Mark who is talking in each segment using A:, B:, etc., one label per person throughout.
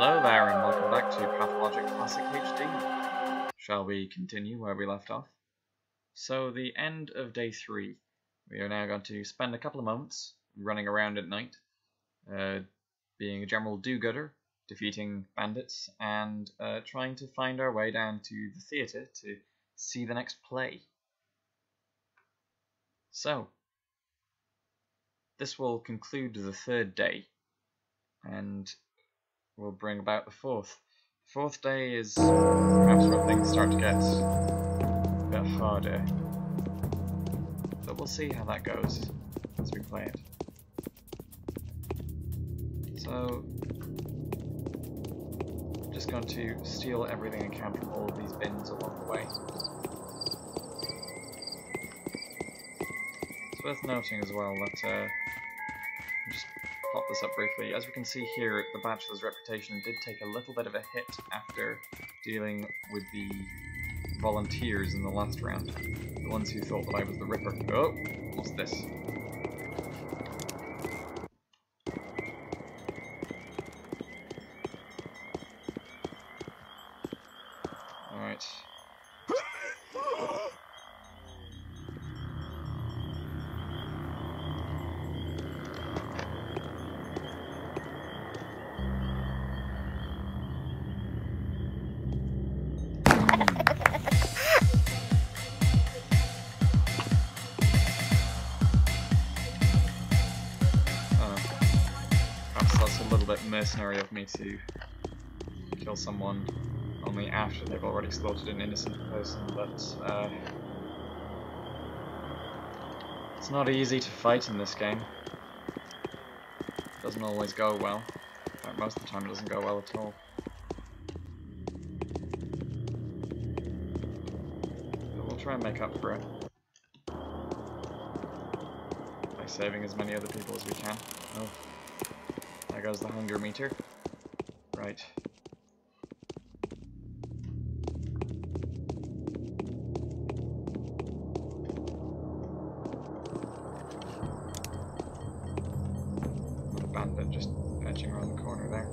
A: Hello there and welcome back to Pathologic Classic HD. Shall we continue where we left off? So the end of day 3. We are now going to spend a couple of moments running around at night, being a general do-gooder, defeating bandits, and trying to find our way down to the theatre to see the next play. So, this will conclude the 3rd day, and will bring about the 4th. The 4th day is perhaps where things start to get a bit harder, but we'll see how that goes as we play it. So, I'm just going to steal everything I can from all of these bins along the way. It's worth noting as well that just pop this up briefly. As we can see here, the Bachelor's reputation did take a little bit of a hit after dealing with the volunteers in the last round. The ones who thought that I was the Ripper. Oh, what's this? Alright. Mercenary of me to kill someone only after they've already slaughtered an innocent person, but it's not easy to fight in this game. It doesn't always go well. In fact, most of the time it doesn't go well at all. But we'll try and make up for it by saving as many other people as we can. Oh. There goes the hunger meter. Right. A bandit just edging around the corner there.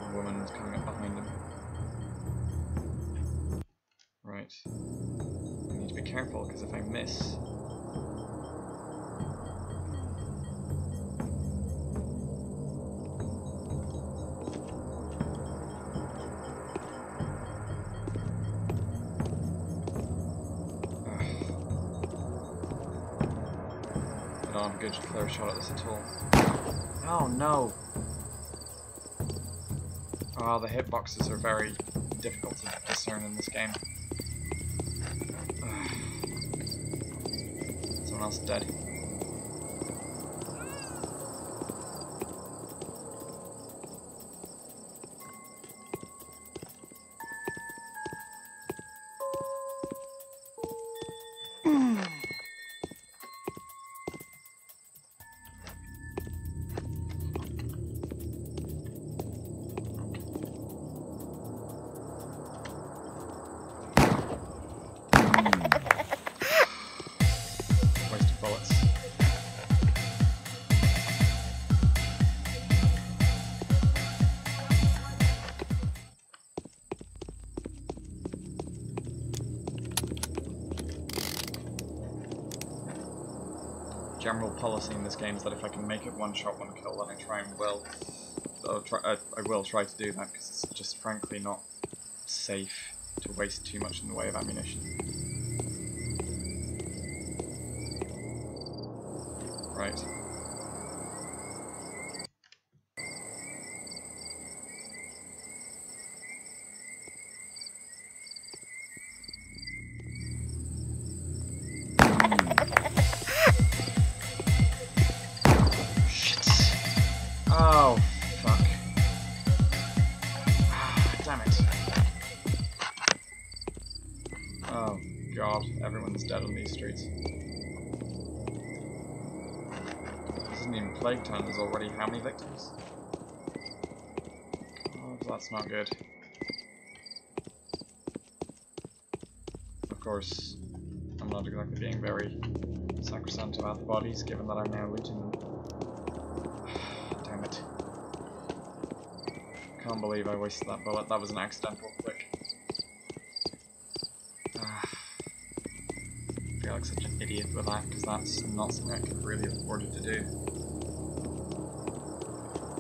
A: A woman is coming up behind him. Right. I need to be careful because if I miss, I don't have a good clear shot at this at all. Oh no! Oh, the hitboxes are very difficult to discern in this game. Someone else is dead. General policy in this game is that if I can make it one shot, one kill, then I try and will. I will try to do that because it's just frankly not safe to waste too much in the way of ammunition. Right. Oh, fuck. Ah, damn it. Oh, God. Everyone's dead on these streets. This isn't even Plague Town. There's already how many victims? Oh, that's not good. Of course, I'm not exactly being very sacrosanct about the bodies, given that I'm now looting them. Damn it. can't believe I wasted that bullet. That was an accidental click. I feel like such an idiot with that, because that's not something I could really have afforded to do.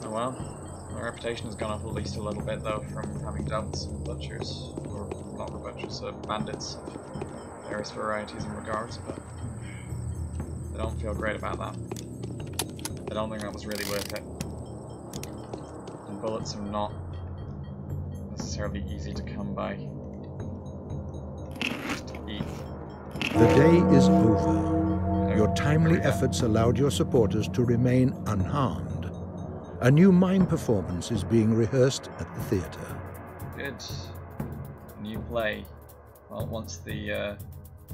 A: Oh well. My reputation has gone up at least a little bit, though, from having dealt with some butchers. Or, not butchers, bandits of various varieties and regards, but I don't feel great about that. I don't think that was really worth it. And bullets are not necessarily easy to come by. Just to eat.
B: The day is over. Your timely efforts allowed your supporters to remain unharmed. A new mime performance is being rehearsed at the theatre.
A: Good. New play. Well, once the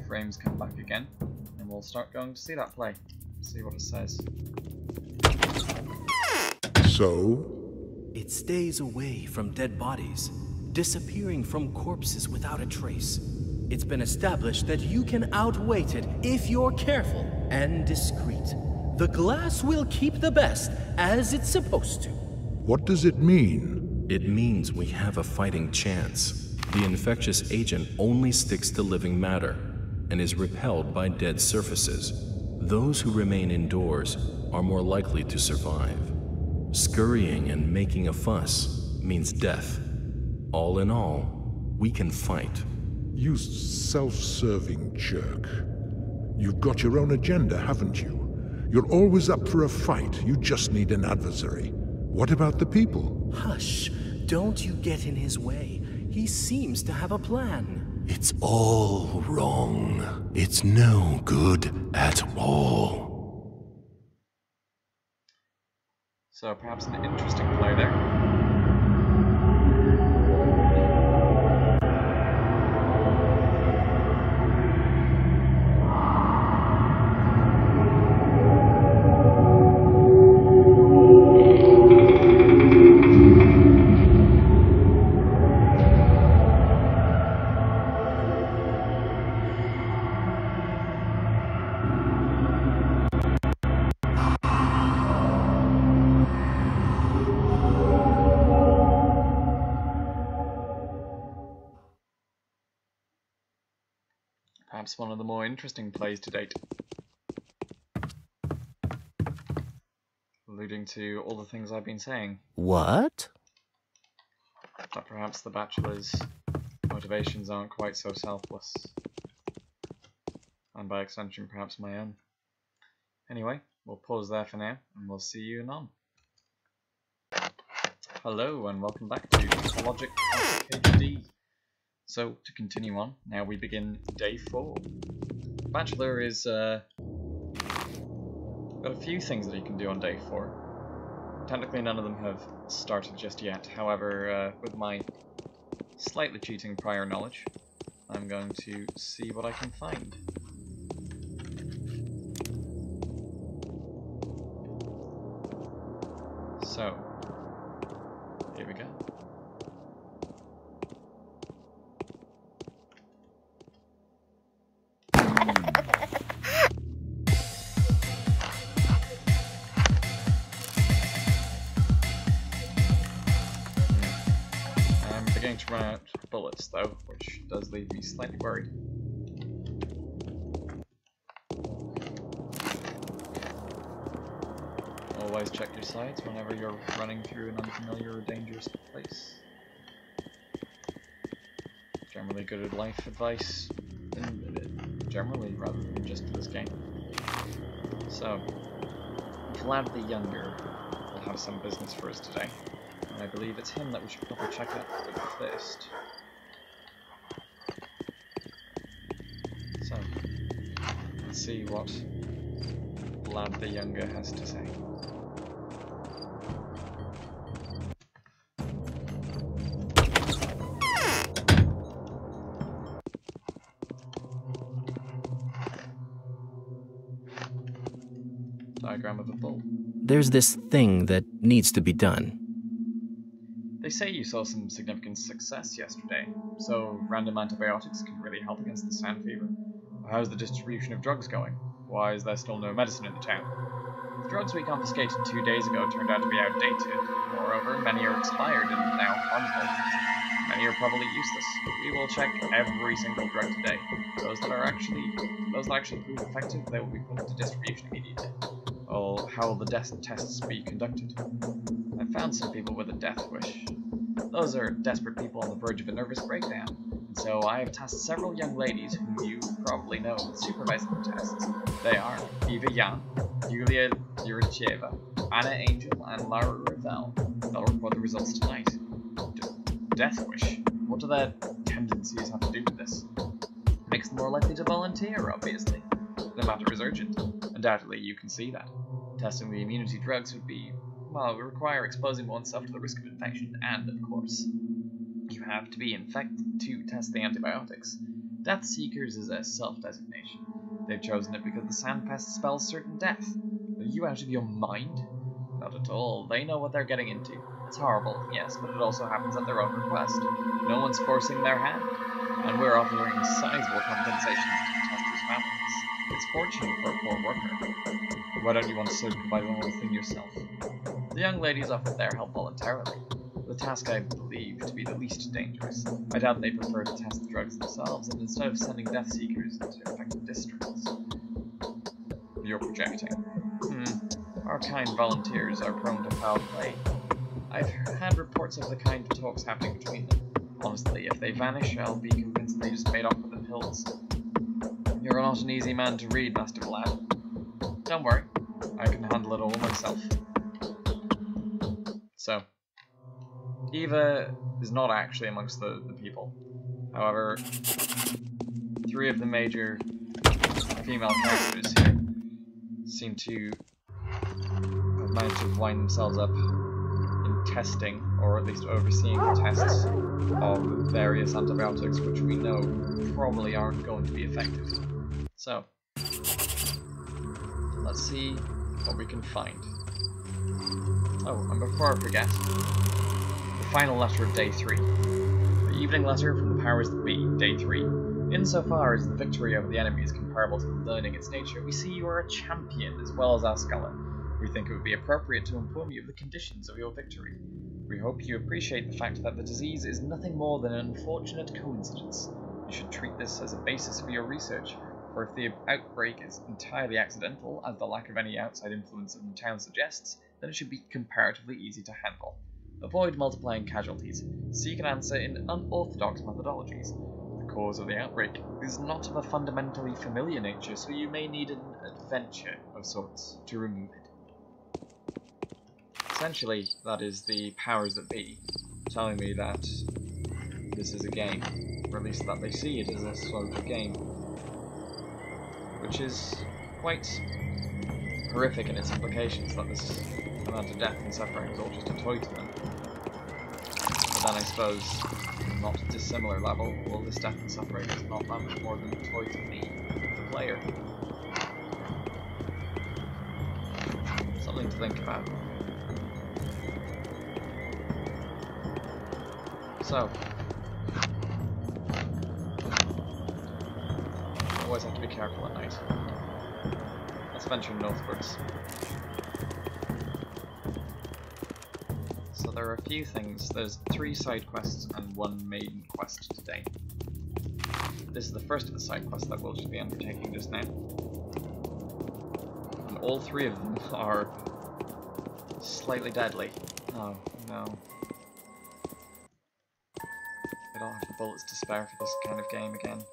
A: frames come back again, and we'll start going to see that play. See what it says.
B: So?
C: It stays away from dead bodies, disappearing from corpses without a trace. It's been established that you can outweight it if you're careful and discreet. The glass will keep the best, as it's supposed to.
B: What does it mean?
C: It means we have a fighting chance. The infectious agent only sticks to living matter and is repelled by dead surfaces. Those who remain indoors are more likely to survive. Scurrying and making a fuss means death. All in all, we can fight.
B: You self-serving jerk. You've got your own agenda, haven't you? You're always up for a fight. You just need an adversary. What about the people?
C: Hush. Don't you get in his way. He seems to have a plan. It's all wrong. It's no good at all.
A: So perhaps an interesting play there. Perhaps one of the more interesting plays to date. Alluding to all the things I've been saying.
C: What?
A: That perhaps the Bachelor's motivations aren't quite so selfless. And by extension, perhaps my own. Anyway, we'll pause there for now, and we'll see you anon. Hello, and welcome back to Pathologic HD. So, to continue on, now we begin day 4. Bachelor is, got a few things that he can do on day 4. Technically none of them have started just yet, however, with my slightly cheating prior knowledge, I'm going to see what I can find. So, here we go. To run out of bullets though, which does leave me slightly worried. Always check your sides whenever you're running through an unfamiliar or dangerous place. Generally good life advice, generally rather than just this game. So, Vlad the Younger will have some business for us today. I believe it's him that we should probably check out first. So, let's see what Vlad the Younger has to say. Diagram of a bull.
C: There's this thing that needs to be done.
A: They say you saw some significant success yesterday, so random antibiotics can really help against the sand fever. How's the distribution of drugs going? Why is there still no medicine in the town? drugs we confiscated 2 days ago turned out to be outdated. Moreover, many are expired and now harmful. Many are probably useless. We will check every single drug today. Those that actually prove effective, they will be put into distribution immediately. Well, how will the tests be conducted? I found some people with a death wish. Those are desperate people on the verge of a nervous breakdown. And so I have tasked several young ladies whom you probably know with supervising the tests. They are Eva Yan, Yulia Yuricheva, Anna Angel, and Lara Ravel. They'll report the results tonight. Death wish? What do their tendencies have to do with this? Makes them more likely to volunteer, obviously. The matter is urgent. Undoubtedly, you can see that. Testing the immunity drugs would be, well, it would require exposing oneself to the risk of infection, and, of course, you have to be infected to test the antibiotics. Death Seekers is a self-designation. They've chosen it because the sandpest spells certain death. Are you out of your mind? Not at all. They know what they're getting into. It's horrible, yes, but it also happens at their own request. No one's forcing their hand, and we're offering sizable compensations to the testers' families. It's fortunate for a poor worker. Why don't you want to supervise the whole thing yourself? The young ladies offered their help voluntarily. The task I believe to be the least dangerous. I doubt they prefer to test the drugs themselves, and instead of sending Death Seekers into infected districts. You're projecting. Our kind volunteers are prone to foul play. I've had reports of the kind of talks happening between them. Honestly, if they vanish, I'll be convinced they just made off with the pills. You're not an easy man to read, Master Vlad. Don't worry, I can handle it all myself. So, Eva is not actually amongst the people. However, 3 of the major female characters here seem to have managed to wind themselves up in testing, or at least overseeing the tests of various antibiotics, which we know probably aren't going to be effective. So, let's see what we can find. Oh, and before I forget, the final letter of Day 3. The evening letter from the powers that be, Day 3. Insofar as the victory over the enemy is comparable to learning its nature, we see you are a champion as well as our scholar. We think it would be appropriate to inform you of the conditions of your victory. We hope you appreciate the fact that the disease is nothing more than an unfortunate coincidence. You should treat this as a basis for your research, for if the outbreak is entirely accidental, as the lack of any outside influence in the town suggests, then it should be comparatively easy to handle. Avoid multiplying casualties. Seek an answer in unorthodox methodologies. The cause of the outbreak is not of a fundamentally familiar nature, so you may need an adventure of sorts to remove it. Essentially, that is the powers that be telling me that this is a game, or at least that they see it as a sort of game, which is quite horrific in its implications, that this amount of death and suffering is all just a toy to them. But then I suppose, not a dissimilar level, well, this death and suffering is not that much more than a toy to me, the player. Something to think about. So, always have to be careful at night. Let's venture northwards. So there are a few things. There's 3 side quests and 1 main quest today. This is the first of the side quests that we'll just be undertaking just now. And all 3 of them are slightly deadly. Oh, no. I don't have the bullets to spare for this kind of game again.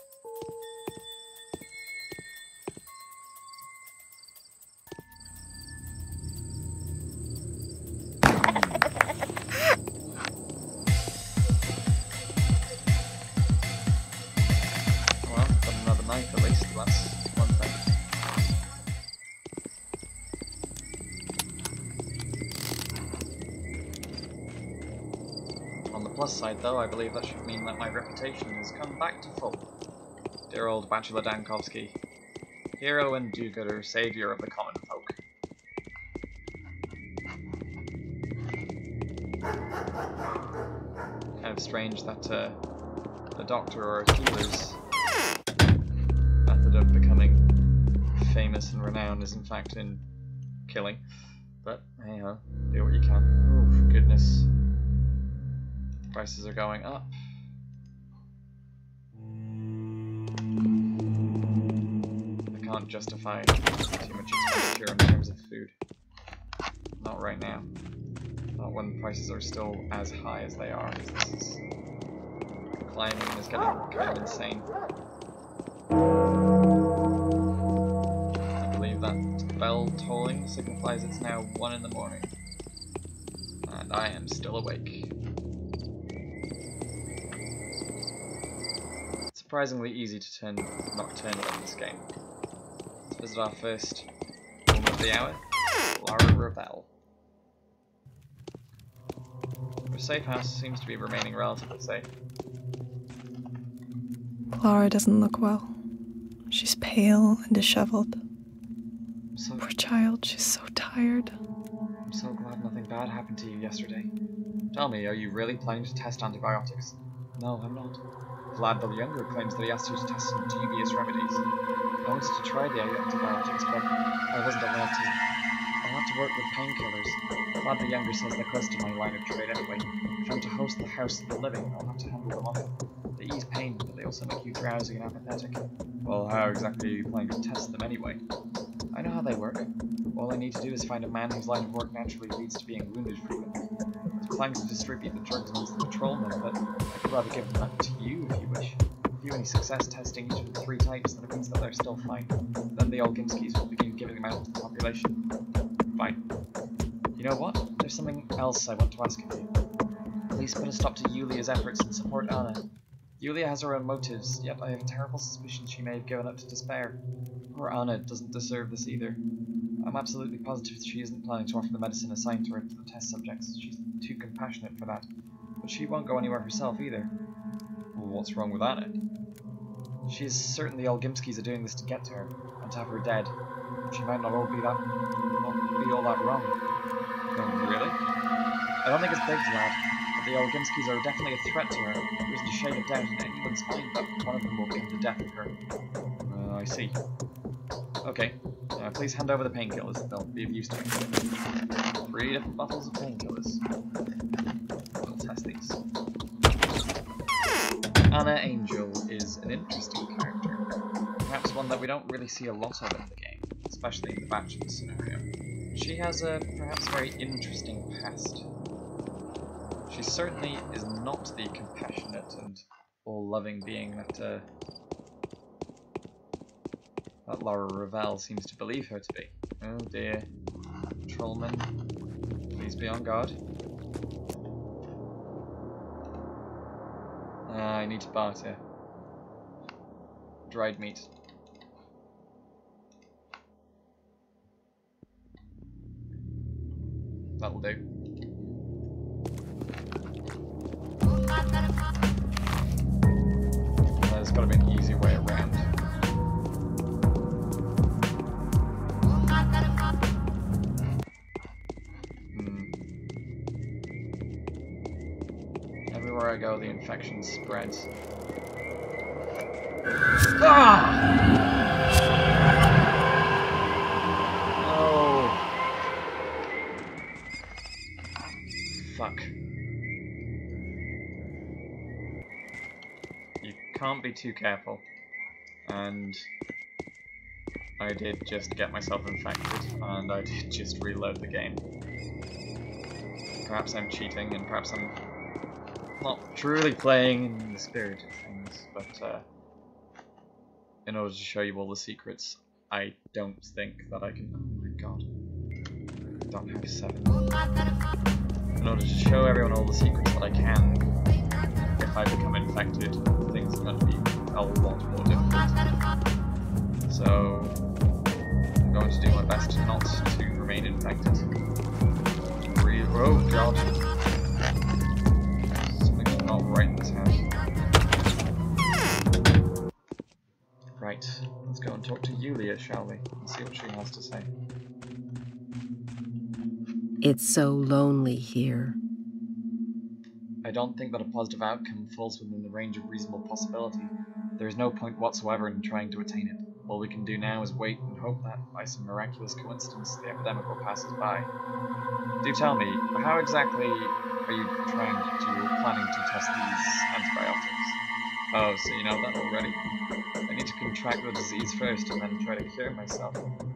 A: Well, got another knife at least, that's one thing. On the plus side though, I believe that should mean that my reputation has come back to full. Dear old Bachelor Dankovsky, hero and do-gooder, saviour of the common folk. Kind of strange that the doctor or a healer's method of becoming famous and renowned is in fact in killing. But, hey ho, do what you can. Oh, goodness. Prices are going up. I can't justify too much expenditure in terms of food. Not right now. Not when prices are still as high as they are. This is climbing is getting kind of insane. I believe that bell tolling signifies it's now 1 in the morning. And I am still awake. It's surprisingly easy to turn nocturnal in this game. Let's visit our first woman of the hour, Lara Ravel. Her safe house seems to be remaining relatively safe.
D: Lara doesn't look well. She's pale and disheveled. Poor child, she's so tired.
A: I'm so glad nothing bad happened to you yesterday. Tell me, are you really planning to test antibiotics? No, I'm not. Vlad the Younger claims that he asked you to test some dubious remedies. I wanted to try the antibiotics, but I wasn't allowed to. I'll have to work with painkillers. Vlad the Younger says they're close to my line of trade anyway. If I'm to host the House of the Living, I'll have to handle them often. They ease pain, but they also make you drowsy and apathetic. Well, how exactly are you planning to test them anyway? I know how they work. All I need to do is find a man whose line of work naturally leads to being wounded frequently. I was planning to distribute the drugs amongst the patrolmen, but I could rather give them to you if you wish. If you have any success testing each of the 3 types, then it means that they're still fine. Then the Olgimskis will begin giving them out to the population. Fine. You know what? There's something else I want to ask of you. Please put a stop to Yulia's efforts and support Anna. Yulia has her own motives, yet I have a terrible suspicion she may have given up to despair. Poor Anna doesn't deserve this either. I'm absolutely positive she isn't planning to offer the medicine assigned to her to the test subjects. She's too compassionate for that. But she won't go anywhere herself either. Well, what's wrong with Anna? She's certain the Olgimskis are doing this to get to her, and to have her dead. She might not all be all that wrong. Oh, really? I don't think it's big, Vlad, but the Olgimskis are definitely a threat to her. There isn't a shade of doubt in anyone's mind that one of them will come to death of her. I see. Okay, please hand over the painkillers. They'll be of use to me. 3 different bottles of painkillers. We'll test these. Anna Angel is an interesting character. Perhaps one that we don't really see a lot of in the game, especially in the Bachelor scenario. She has a perhaps very interesting past. She certainly is not the compassionate and all-loving being that Lara Ravel seems to believe her to be. Oh dear. Trollman, please be on guard. I need to barter. Dried meat. That'll do. There's got to be an easy way around. Everywhere I go, the infection spreads. Ah! Oh. Fuck. You can't be too careful. And I did just get myself infected, and I did just reload the game. Perhaps I'm cheating, and perhaps I'm not truly playing in the spirit of things, but in order to show you all the secrets, I don't think that I can... Oh my god. I don't have 7. In order to show everyone all the secrets that I can, if I become infected, things are going to be a lot more difficult. So, I'm going to do my best not to remain infected. Oh god. Something's not right in this house. Right, let's go and talk to Yulia, shall we? And see what she has to say.
E: It's so lonely here.
A: I don't think that a positive outcome falls within the range of reasonable possibility. There is no point whatsoever in trying to attain it. All we can do now is wait and hope that, by some miraculous coincidence, the epidemic will pass us by. Do tell me, how exactly are you planning to test these antibiotics? Oh, so you know that already. I need to contract the disease first and then try to cure myself.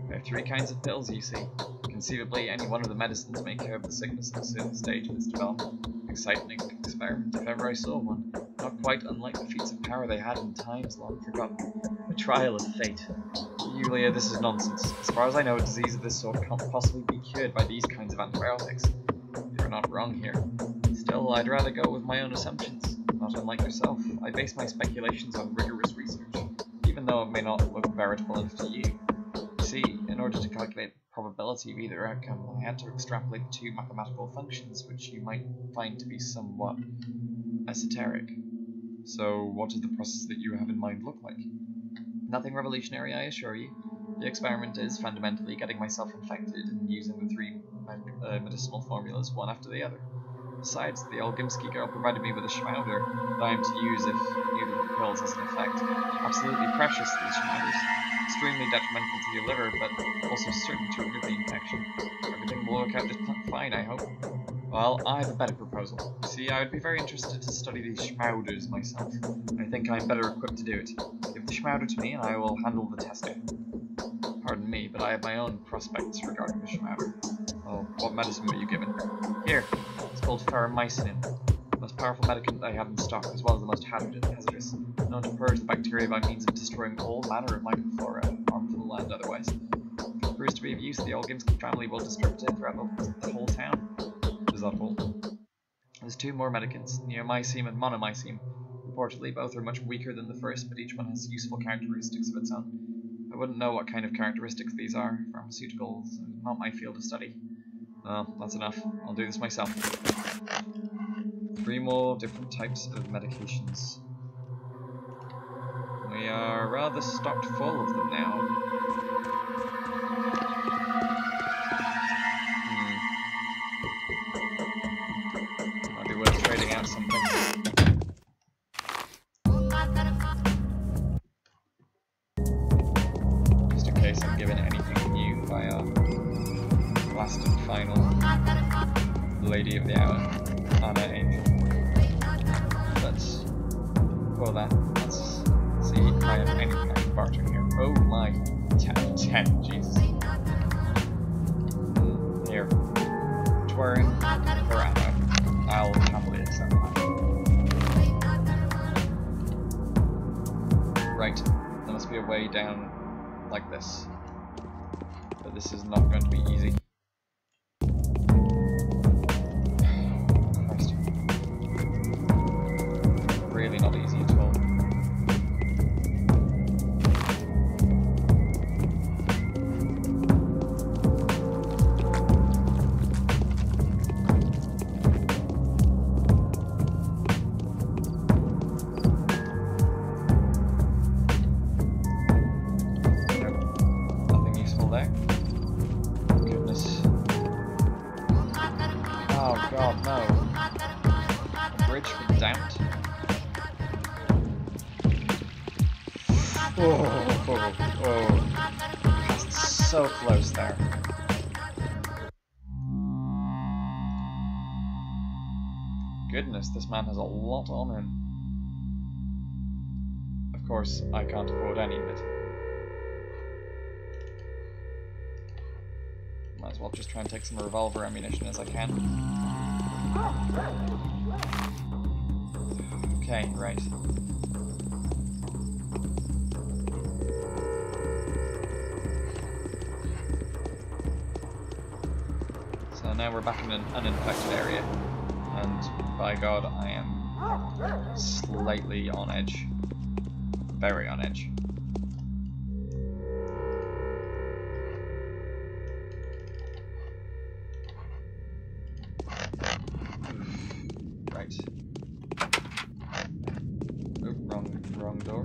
A: I have 3 kinds of pills, you see. Conceivably, any one of the medicines may cure the sickness at a certain stage of its development. Exciting experiment, if ever I saw one. Not quite unlike the feats of power they had in times long forgotten. A trial of fate. Yulia, this is nonsense. As far as I know, a disease of this sort can't possibly be cured by these kinds of antibiotics. You're not wrong here. Still, I'd rather go with my own assumptions. Not unlike yourself, I base my speculations on rigorous research, even though it may not look veritable enough to you. See, in order to calculate the probability of either outcome, I had to extrapolate 2 mathematical functions, which you might find to be somewhat esoteric. So, what does the process that you have in mind look like? Nothing revolutionary, I assure you. The experiment is fundamentally getting myself infected and using the 3 medicinal formulas one after the other. Besides, the old Gimsky girl provided me with a schmauder that I am to use if neither of the pills has an effect. Absolutely precious, these schmauders. Extremely detrimental to your liver, but also certain to remove the infection. Everything will work out just fine, I hope. Well, I have a better proposal. You see, I would be very interested to study these schmauders myself. I think I am better equipped to do it. Give the schmauder to me and I will handle the testing. Pardon me, but I have my own prospects regarding the schmauder. Oh, what medicine were you given? Here, it's called ferromycin. The most powerful medicament I have in stock, as well as the most hazardous, known to purge the bacteria by means of destroying all manner of microflora, harmful and otherwise. If it proves to be of use, the old Gimsky family will distribute it throughout the whole town. Is that all? There's 2 more medicaments, neomycin and monomycin. Reportedly, both are much weaker than the first, but each one has useful characteristics of its own. I wouldn't know what kind of characteristics these are. Pharmaceuticals is not my field of study. Well, that's enough. I'll do this myself. 3 more different types of medications. We are rather stocked full of them now. Might be worth trading out something. Just in case I'm given anything new by our last and final Lady of the Hour, Anna Angel. But for that, let's see if I have anything I can barter here. Oh my, 10, Jesus. Here, Twirling for ammo. I'll happily accept that. Right, there must be a way down like this. But this is not going to be easy. Christ. Really not easy at all. So close there. Goodness, this man has a lot on him. Of course, I can't afford any of it. Might as well just try and take some revolver ammunition as I can. Okay, right. So now we're back in an uninfected area, and by God, I am slightly on edge. Very on edge. Right. Oh, wrong door.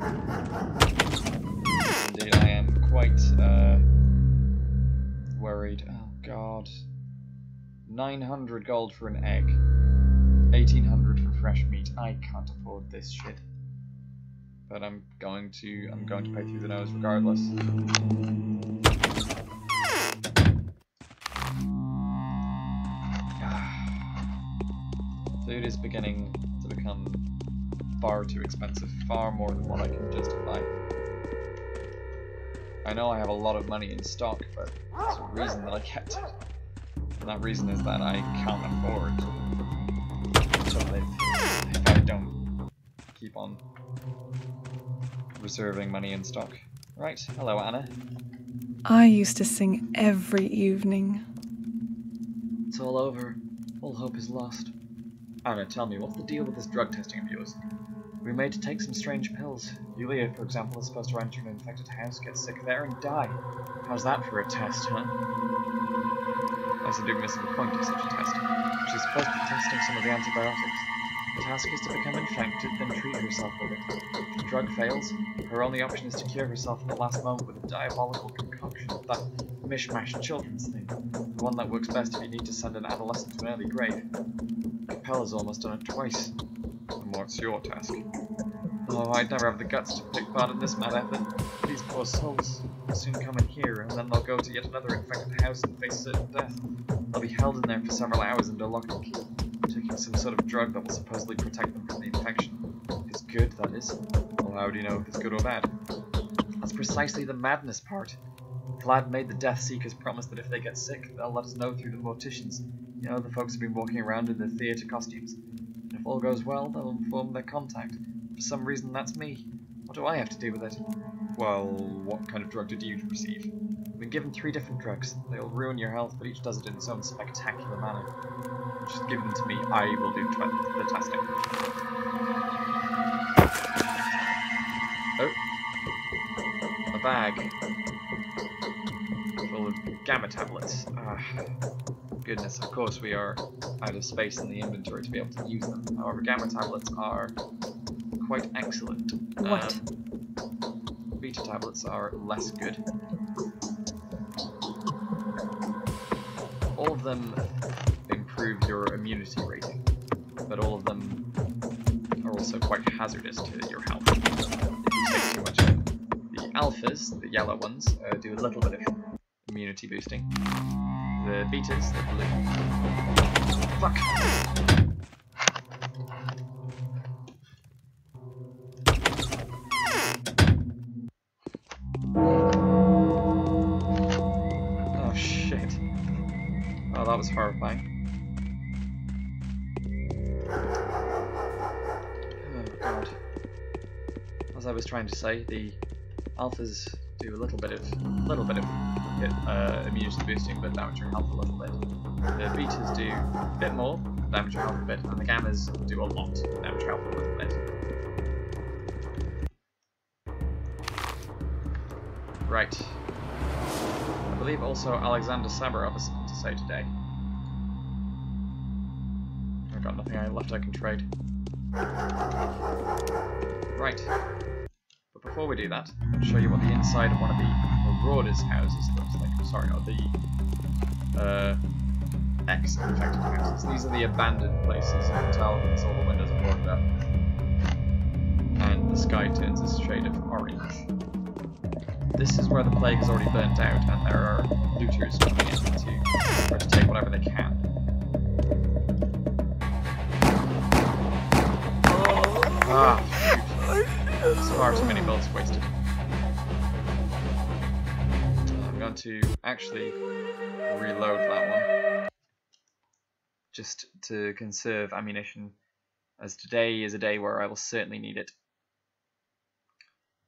A: Indeed, I am quite worried. Oh God. 900 gold for an egg. 1800 for fresh meat. I can't afford this shit. but I'm going to pay through the nose regardless. Food is beginning to become far too expensive, far more than what I can justify. I know I have a lot of money in stock, but there's a reason that I kept it. And that reason is that I can't afford to live if I don't keep on reserving money in stock. Right, hello Anna.
D: I used to sing every evening.
A: It's all over. All hope is lost. Anna, tell me, what's the deal with this drug testing of yours? We're made to take some strange pills. Yulia, for example, is supposed to enter an infected house, get sick there, and die. How's that for a test, huh? I seem to be missing the point of such a test. She's supposed to be testing some of the antibiotics. The task is to become infected, then treat herself with it. If the drug fails, her only option is to cure herself at the last moment with a diabolical concoction, that mishmash children's thing. The one that works best if you need to send an adolescent to an early grave. Capella's almost done it twice. And what's your task? Oh, I'd never have the guts to take part in this mad effort. These poor souls will soon come in here, and then they'll go to yet another infected house and face certain death. They'll be held in there for several hours under lock and key, taking some sort of drug that will supposedly protect them from the infection. It's good, that is. Well, how do you know if it's good or bad? That's precisely the madness part. Vlad made the Death Seekers promise that if they get sick, they'll let us know through the morticians. You know, the folks who've been walking around in their theatre costumes. And if all goes well, they'll inform their contact. For some reason, that's me. What do I have to do with it? Well, what kind of drug did you receive? We've been given 3 different drugs. They'll ruin your health, but each does it in its own spectacular manner. Just give them to me. I will do the testing. Oh. A bag. Full of gamma tablets. Ah. Goodness, of course we are out of space in the inventory to be able to use them. However, gamma tablets are quite excellent.
D: What?
A: Beta tablets are less good. All of them improve your immunity rating, but all of them are also quite hazardous to your health if you take too much of it. The alphas, the yellow ones, do a little bit of immunity boosting. The betas, the blue. Fuck! Oh shit. Oh, that was horrifying. Oh god. As I was trying to say, the alphas do a little bit of immunity boosting, but damage your health a little bit. The betas do a bit more, damage your health a bit, and the gammas do a lot, damage your health a little bit. Right. I believe also Alexander Sabarov has something to say today. I've got nothing left I can trade. Right. But before we do that, I'll show you what the inside of one of the Marauders' houses looks like. Sorry, or the ex-infected houses. These are the abandoned places. You can tell because all the windows are boarded up. And the sky turns a shade of orange. This is where the plague has already burnt out, and there are looters coming in to try to take whatever they can. Ah, shoot. Far too many bullets wasted. I'm going to actually reload that one, just to conserve ammunition, as today is a day where I will certainly need it.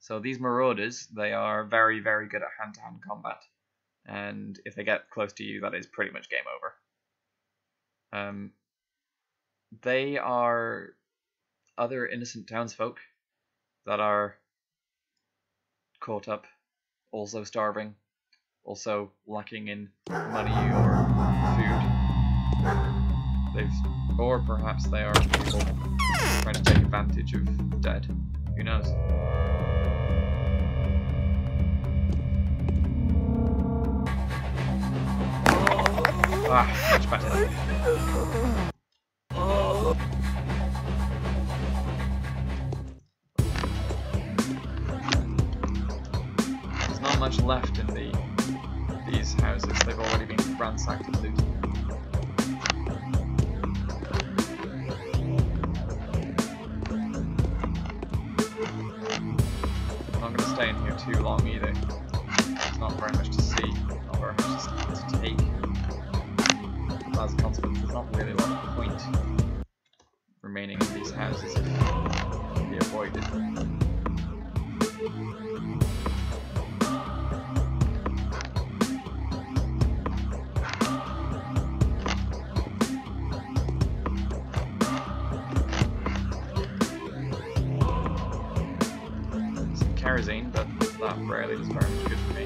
A: So these Marauders, they are very, very good at hand-to-hand combat, and if they get close to you, that is pretty much game over. They are other innocent townsfolk that are caught up, also starving, also lacking in money or food. Or perhaps they are people trying to take advantage of the dead. Who knows? Ah, much better. much left in these houses. They've already been ransacked and looted. I'm not going to stay in here too long either. There's not very much to see, not very much to take. As a consequence, there's not really a lot of point remaining in these houses if they avoid it. Some kerosene, but that rarely does very much good for me.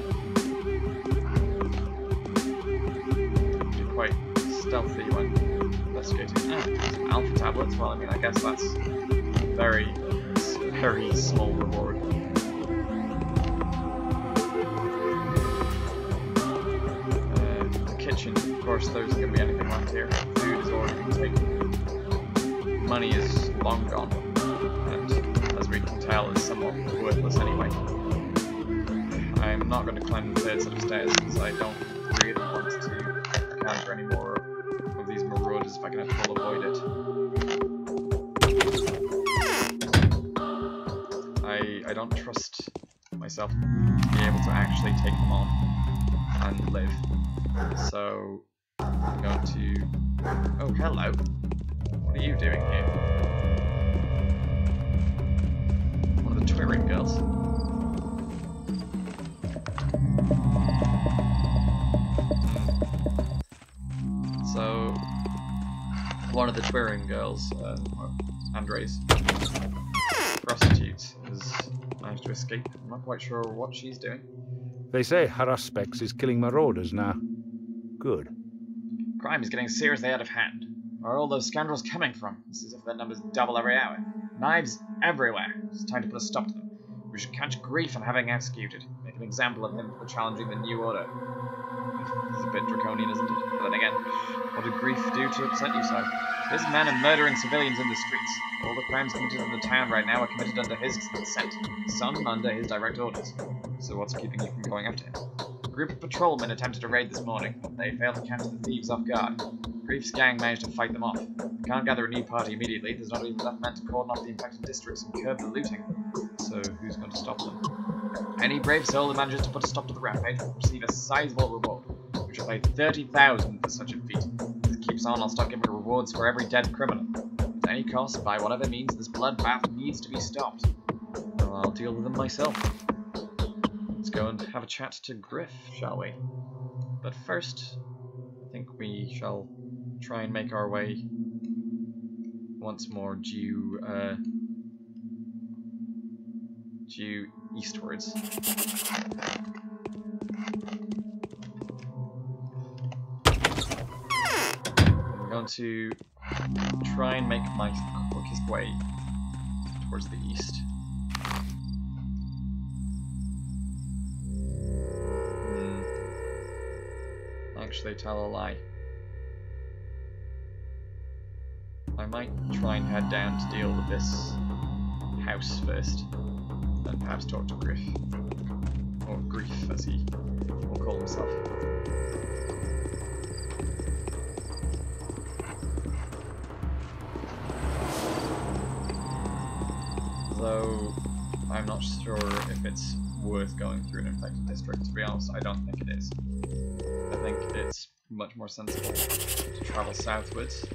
A: Be quite stealthy when investigating. Some alpha tablets. Well, I mean, I guess that's very small reward. The kitchen, of course, there isn't going to be anything left here. Food has already been taken. Money is long gone, and as we can tell, is somewhat worthless anyway. I'm not going to climb the third set of stairs because I don't really want to encounter any more of these marauders if I can at all avoid it. I don't trust myself to be able to actually take them on and live. So I'm going to... Oh, hello. What are you doing here? One of the Twittering girls. So, one of the Twittering girls, Andre's prostitutes, has managed to escape. I'm not quite sure what she's doing.
F: They say Haruspex is killing marauders now. Good.
A: Crime is getting seriously out of hand. Where are all those scoundrels coming from? It's as if their numbers double every hour. Knives everywhere. It's time to put a stop to them. We should catch Grief on having executed. Make an example of him for challenging the new order. It's a bit draconian, isn't it? But then again, what did Grief do to upset you so? This man are murdering civilians in the streets. All the crimes committed in the town right now are committed under his consent. Some under his direct orders. So what's keeping you from going after him? A group of patrolmen attempted a raid this morning, but they failed to catch the thieves off guard. Grief's gang managed to fight them off. We can't gather a new party immediately. There's not even enough men to cordon off the infected districts and curb the looting. So who's going to stop them? Any brave soul who manages to put a stop to the rampage will receive a sizable reward. We shall pay 30,000 for such a feat. If it keeps on, I'll start giving rewards for every dead criminal. At any cost, by whatever means, this bloodbath needs to be stopped. Well, I'll deal with them myself. Let's go and have a chat to Griff, shall we? But first, I think we shall try and make our way once more due eastwards. I'm going to try and make my quickest way towards the east. Actually, tell a lie. I might try and head down to deal with this house first, and perhaps talk to Griff. Or Grief, as he will call himself. Though I'm not sure if it's worth going through an infected district. To be honest, I don't think it is. I think it's much more sensible to travel southwards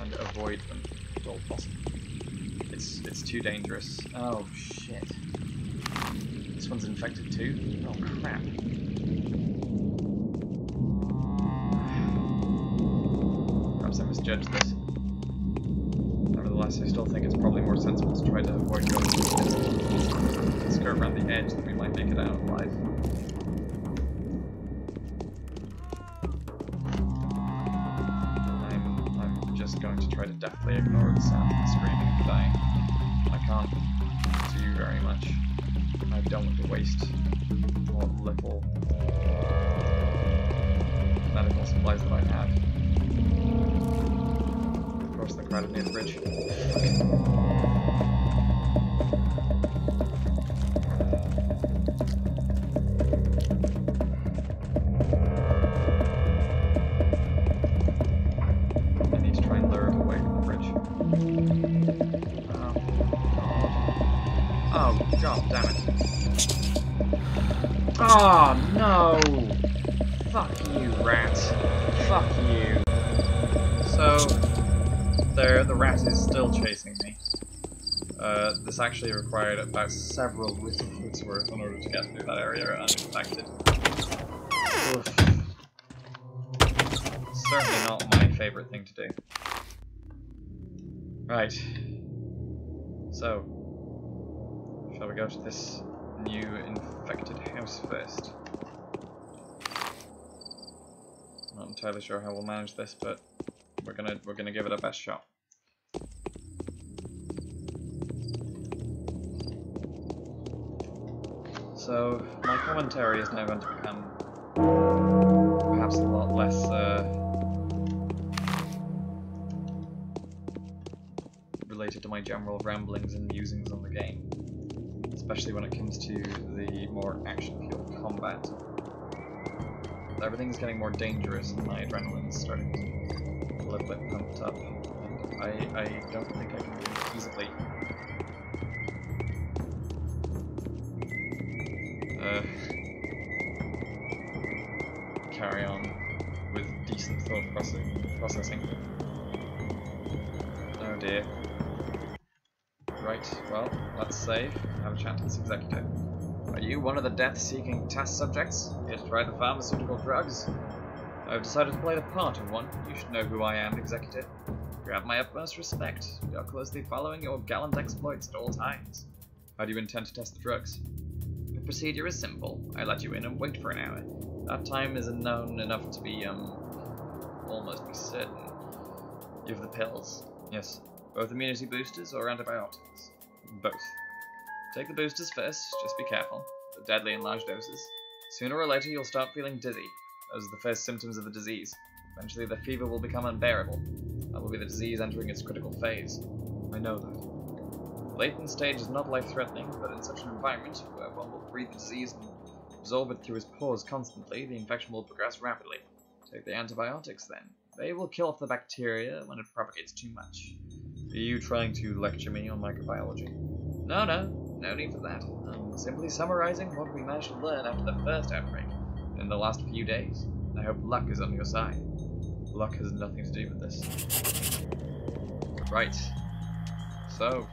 A: and avoid them if all possible. It's too dangerous. Oh shit. This one's infected too? Oh crap. Perhaps I misjudged this. Nevertheless, I still think it's probably more sensible to try to avoid going through the distance. Let's go around the edge, then we might make it out alive. I'm just going to try to deftly ignore the sound of the screaming and dying. I can't do very much. I don't want to waste what little medical supplies that I have. Of course, they're crowded near the bridge. Oh, god damn it. Oh, no! Fuck you, rat. Fuck you. So, the rat is still chasing me. This actually required about several whistlefoots worth in order to get through that area uninfected. Oof. Certainly not my favourite thing to do. Right. So, shall we go to this new infected house first? Not entirely sure how we'll manage this, but we're gonna give it a best shot. So my commentary is now going to become perhaps a lot less related to my general ramblings and musings on the game, especially when it comes to the more action-fueled combat. Everything's getting more dangerous and my adrenaline's starting to get a little bit pumped up, and I don't think I can feasibly carry on with decent thought processing. Oh dear. Right, well, let's save and have a chat to this executive. Are you one of the death-seeking test subjects? Here to try the pharmaceutical drugs? I've decided to play the part of one. You should know who I am, executive. You have my utmost respect. We are closely following your gallant exploits at all times. How do you intend to test the drugs? The procedure is simple. I let you in and wait for an hour. That time is known enough to be, almost be certain. You have the pills. Yes. Both immunity boosters or antibiotics? Both. Take the boosters first, just be careful. They're deadly in large doses. Sooner or later you'll start feeling dizzy. Those are the first symptoms of the disease. Eventually the fever will become unbearable. That will be the disease entering its critical phase. I know that. The latent stage is not life-threatening, but in such an environment, where one will breathe the disease and absorb it through his pores constantly, the infection will progress rapidly. Take the antibiotics then. They will kill off the bacteria when it propagates too much. Are you trying to lecture me on microbiology? No need for that. I'm simply summarizing what we managed to learn after the first outbreak, in the last few days. I hope luck is on your side. Luck has nothing to do with this. Right. So,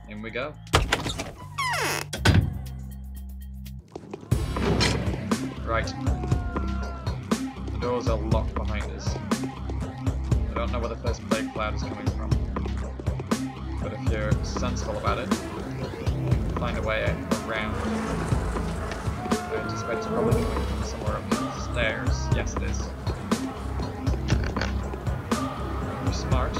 A: in we go. Right. The doors are locked behind us. I don't know where the first plague cloud is coming from. But if you're sensible about it, you can find a way around. I anticipate it's probably coming from somewhere up the stairs. Yes, it is. You're smart.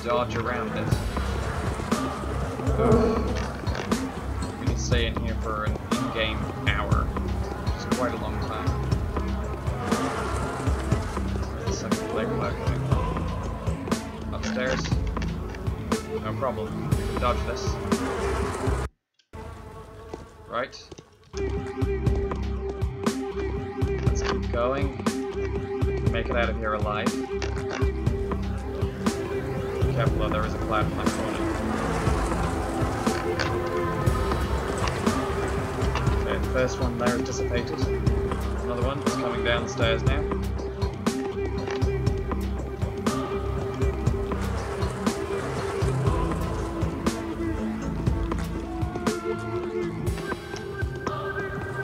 A: Dodge around it. We can stay in here for an in-game hour, which is quite a long time. Where's the second plague cloud coming from? Upstairs? No problem. We can dodge this. Right. Let's keep going. Make it out of here alive. Careful though, there is a cloud in that corner. Okay, the first one there is dissipated. Another one is coming down the stairs now.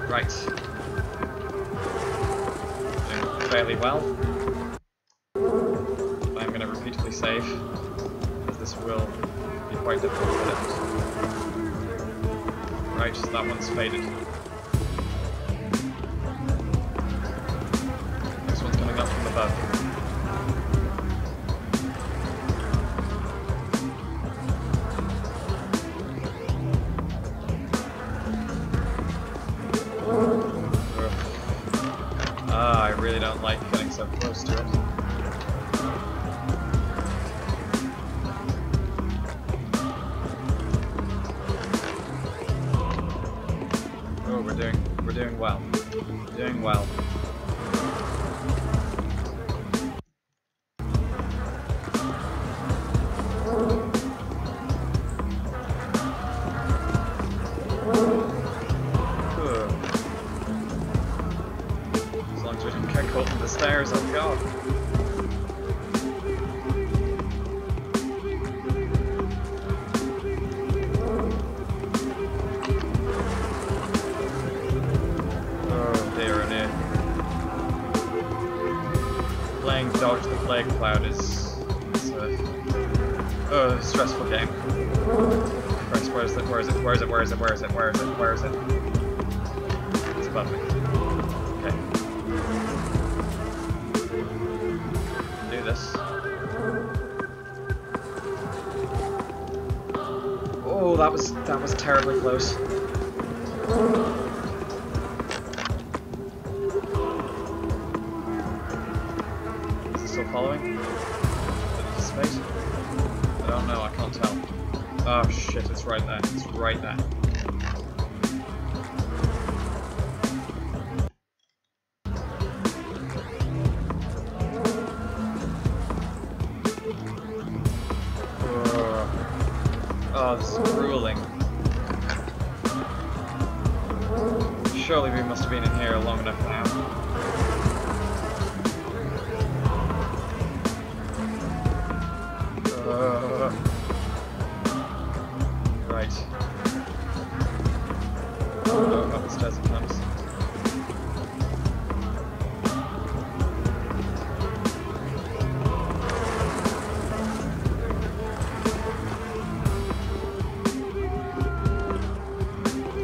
A: Right. Doing fairly well. I'm going to repeatedly save, as this will be quite difficult to hit. Right, so that one's faded. This one's coming up from above. I really don't like getting so close to it. Oh, we're doing well. Doing well. stairs, oh god. Oh dear, oh dear. Playing Dodge the Plague Cloud is a stressful game. Christ, where is it? Where is it? Where is it? Where is it? Where is it? Where is it? Where is it? It's above me. Okay. Do this. Oh, that was terribly close. Is it still following? Did it dissipate? I don't know, I can't tell. Oh shit, it's right there. It's right there. Oh, this is grueling. Surely we must have been in here long enough now. Right. Oh, up the stairs it comes.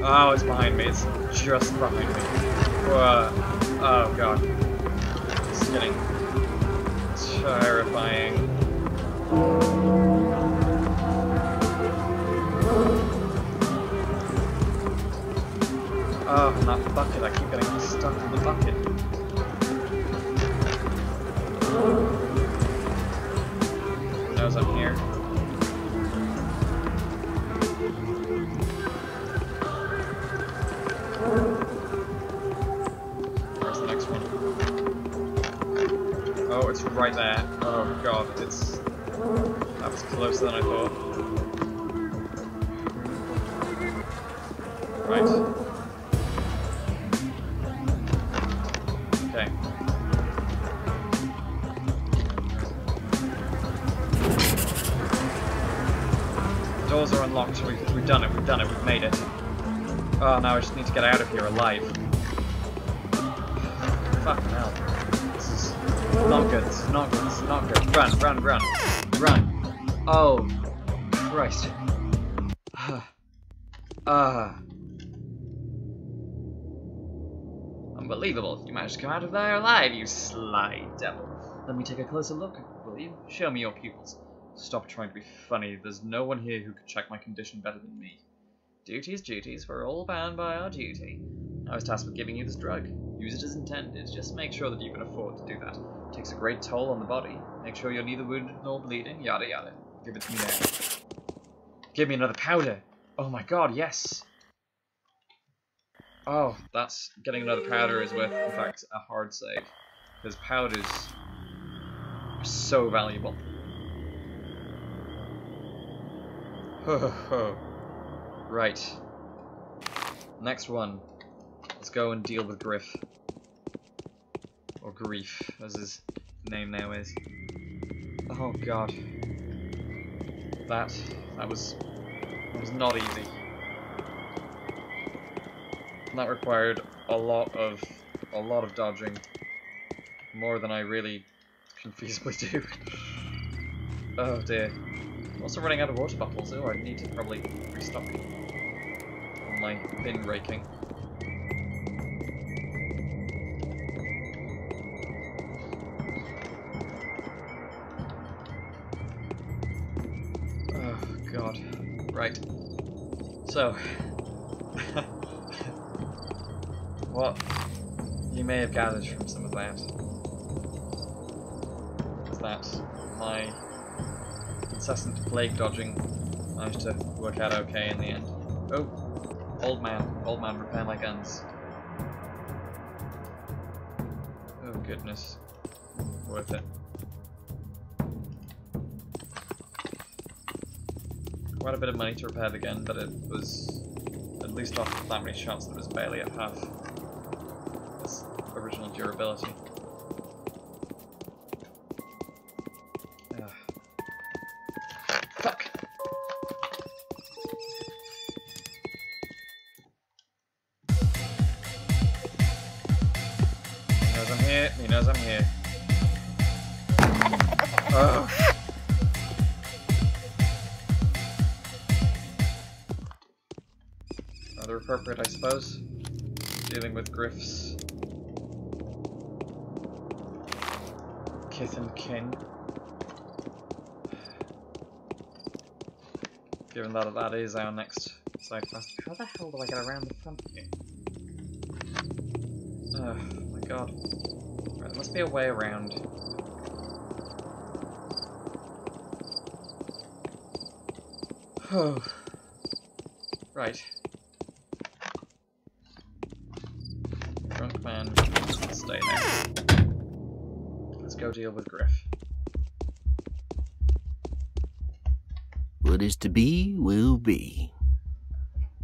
A: Oh, it's behind me. It's just behind me. Oh god. This is getting terrifying. Oh, and that bucket. I keep getting stuck in the bucket. Who knows I'm here? Where's the next one? Oh, it's right there. Oh god, that was closer than I thought. Right. Okay. The doors are unlocked. We've done it. We've done it. We've made it. Oh, now I just need to get out of here alive. Fucking hell. This is not good. This is not good. This is not good. Run, run, run. Run. Oh, Christ. Unbelievable. You managed to come out of there alive, you sly devil. Let me take a closer look, will you? Show me your pupils. Stop trying to be funny. There's no one here who could check my condition better than me. Duties, duties. We're all bound by our duty. I was tasked with giving you this drug. Use it as intended. Just make sure that you can afford to do that. It takes a great toll on the body. Make sure you're neither wounded nor bleeding. Yada yada. Give it to me now. Give me another powder. Oh my god, yes. Oh, that's getting another powder is worth, in fact, a hard save. Because powders are so valuable. Right. Next one. Let's go and deal with Griff. Or Grief, as his name now is. Oh god. That was not easy. That required a lot of dodging. More than I really can feasibly do. Oh dear. I'm also running out of water bottles, so I need to probably restock on my bin raking. Oh god. Right. So what you may have gathered from some of that is that my incessant plague dodging managed to work out okay in the end. Oh, old man, repair my guns. Oh goodness, worth it. Quite a bit of money to repair the gun, but it was at least off that many shots that it was barely at half its original durability. here. He knows I'm here. Ugh. Rather appropriate, I suppose. Dealing with Griff's kith and kin. Given that that is our next side quest. How the hell do I get around the front here? Oh my god. Right, there must be a way around. Oh. Right. Drunk man, stay there. Let's go deal with Griff.
G: What is to be, will be.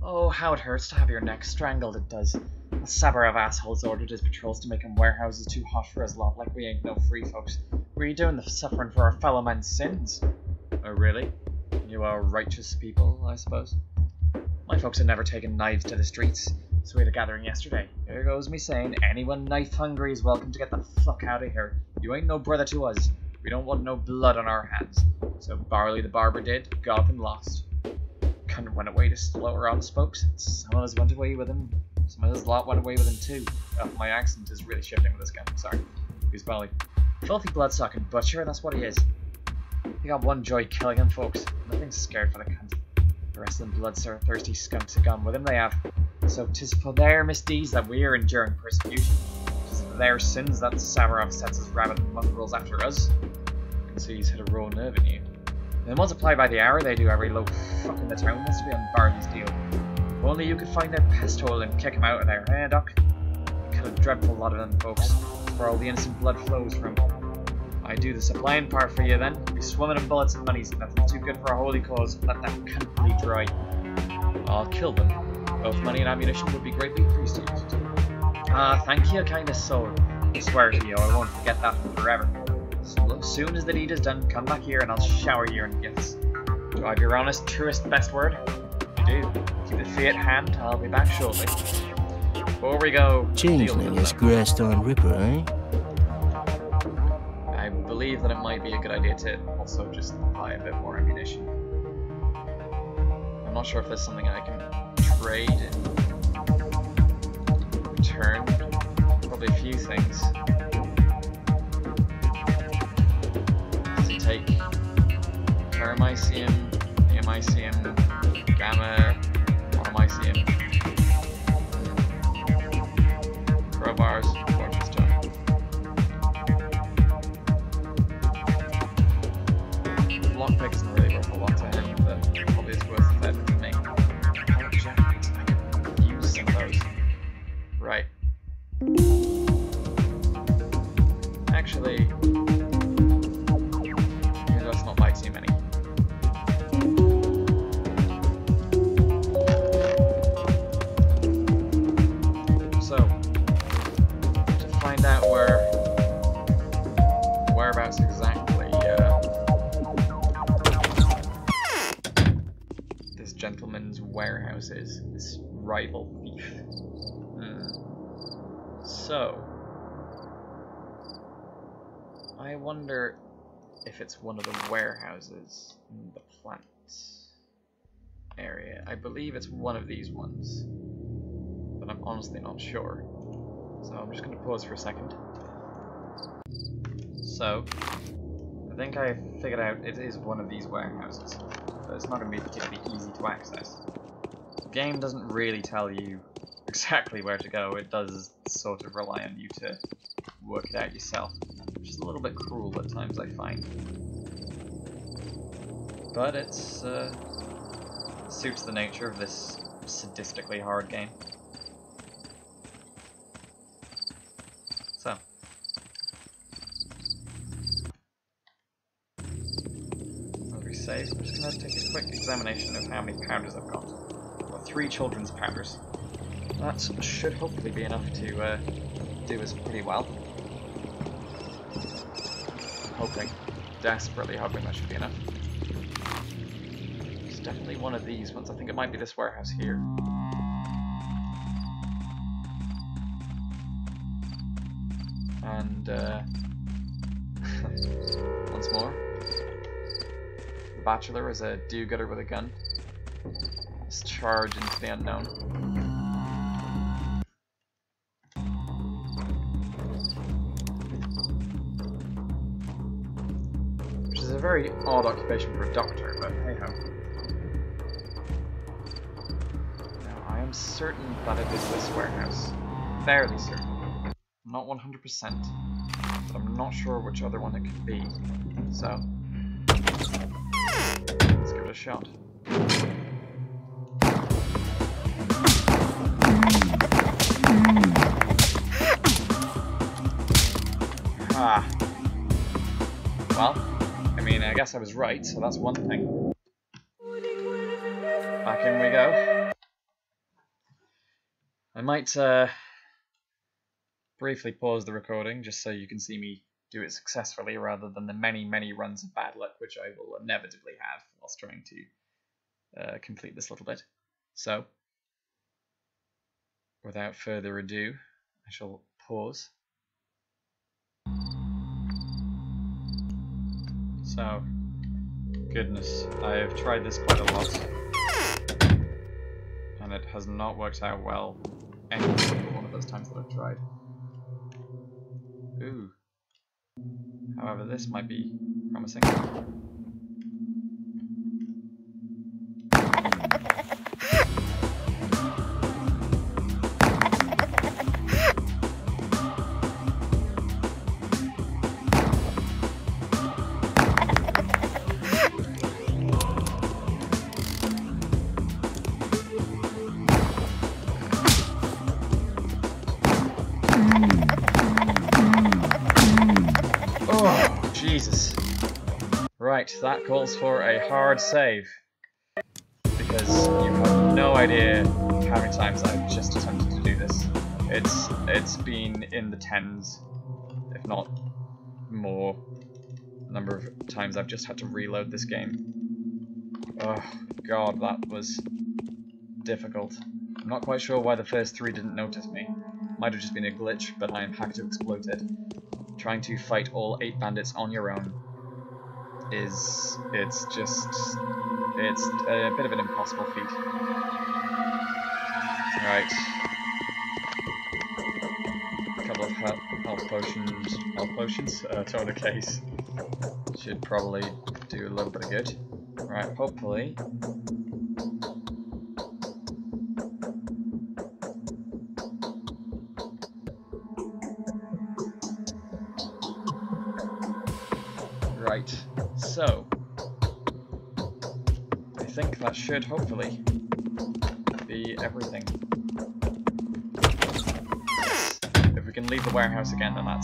A: Oh, how it hurts to have your neck strangled, it does. The Sabarov assholes ordered his patrols to make him warehouses too hot for his lot, like we ain't no free folks. What are you doing the suffering for our fellow men's sins? Oh, really? You are righteous people, I suppose? My folks had never taken knives to the streets, so we had a gathering yesterday. Here goes me saying, anyone knife-hungry is welcome to get the fuck out of here. You ain't no brother to us. We don't want no blood on our hands. So Barley the barber did, got up and lost. Cunt went away to slow her on the spokes. Some of us went away with him. Some of his lot went away with him too. Oh, my accent is really shifting with this guy, I'm sorry. He's Barley. Filthy bloodsucking butcher, that's what he is. He got one joy killing him, folks. Nothing's scared for the cunt. The rest of them bloodthirsty skunks have gone with him, they have. So 'tis for their misdeeds that we are enduring persecution. 'Tis for their sins that Samarov sets his rabid mongrels after us. I can see he's hit a raw nerve in you. They multiply by the hour, they do. Every low fuck in the town wants to be on Barley's deal. If only you could find their pest hole and kick him out of there, eh, Doc? Kill a dreadful lot of them, folks. Where all the innocent blood flows from. I do the supplying part for you then. Be swimming in bullets and monies. Nothing too good for a holy cause. Let that cunt bleed dry. I'll kill them. Both money and ammunition would be greatly appreciated. Thank you, kind of soul. I swear to you, I won't forget that forever. So as soon as the deed is done, come back here and I'll shower you in gifts. Do I have your honest, truest, best word? You do. Keep the fee at hand. I'll be back shortly. Before we go,
G: Changeling is grassed on Ripper, eh?
A: I believe that it might be a good idea to also just buy a bit more ammunition. I'm not sure if there's something I can trade in return. Probably a few things. Does he take paramycium, neomycium, gamma, monomycium, crowbars, fortune stone. Lockpick isn't really worth a lot to him, but probably it's worth it to me. Jackets, I can use some of those. Right. Actually, maybe let's not buy too many. So, to find out whereabouts exactly this gentleman's warehouse is, this rival thief. So, I wonder if it's one of the warehouses in the plant area. I believe it's one of these ones, but I'm honestly not sure. So I'm just going to pause for a second. So, I think I figured out it is one of these warehouses, but it's not going to be particularly easy to access. The game doesn't really tell you exactly where to go, it does sort of rely on you to work it out yourself, which is a little bit cruel at times, I find. But it's suits the nature of this sadistically hard game. So, as we say, I'm just going to take a quick examination of how many powders I've got. I've got 3 children's powders. That should hopefully be enough to do us pretty well. Hoping, desperately hoping that should be enough. It's definitely one of these ones. I think it might be this warehouse here. And once more, the Bachelor is a do-gooder with a gun. Let's charge into the unknown. Which is a very odd occupation for a doctor, but hey ho. Now, I am certain that it is this warehouse. Fairly certain. Not 100%, but I'm not sure which other one it could be. So, let's give it a shot. Ah. Well, I mean, I guess I was right, so that's one thing. Back in we go. I might briefly pause the recording just so you can see me do it successfully rather than the many runs of bad luck which I will inevitably have whilst trying to complete this little bit. So, without further ado, I shall pause. So, goodness, I have tried this quite a lot, and it has not worked out well any single one of those times that I've tried. Ooh. However, this might be promising. Oh, Jesus. Right, that calls for a hard save. Because you have no idea how many times I've just attempted to do this. It's been in the tens, if not more, number of times I've just had to reload this game. Oh, God, that was difficult. I'm not quite sure why the first three didn't notice me. Might have just been a glitch, but I am happy to exploit it. Trying to fight all 8 bandits on your own it's a bit of an impossible feat. Right. A couple of health potions, total case. Should probably do a little bit of good. Right, hopefully. Right, so I think that should hopefully be everything. If we can leave the warehouse again, then that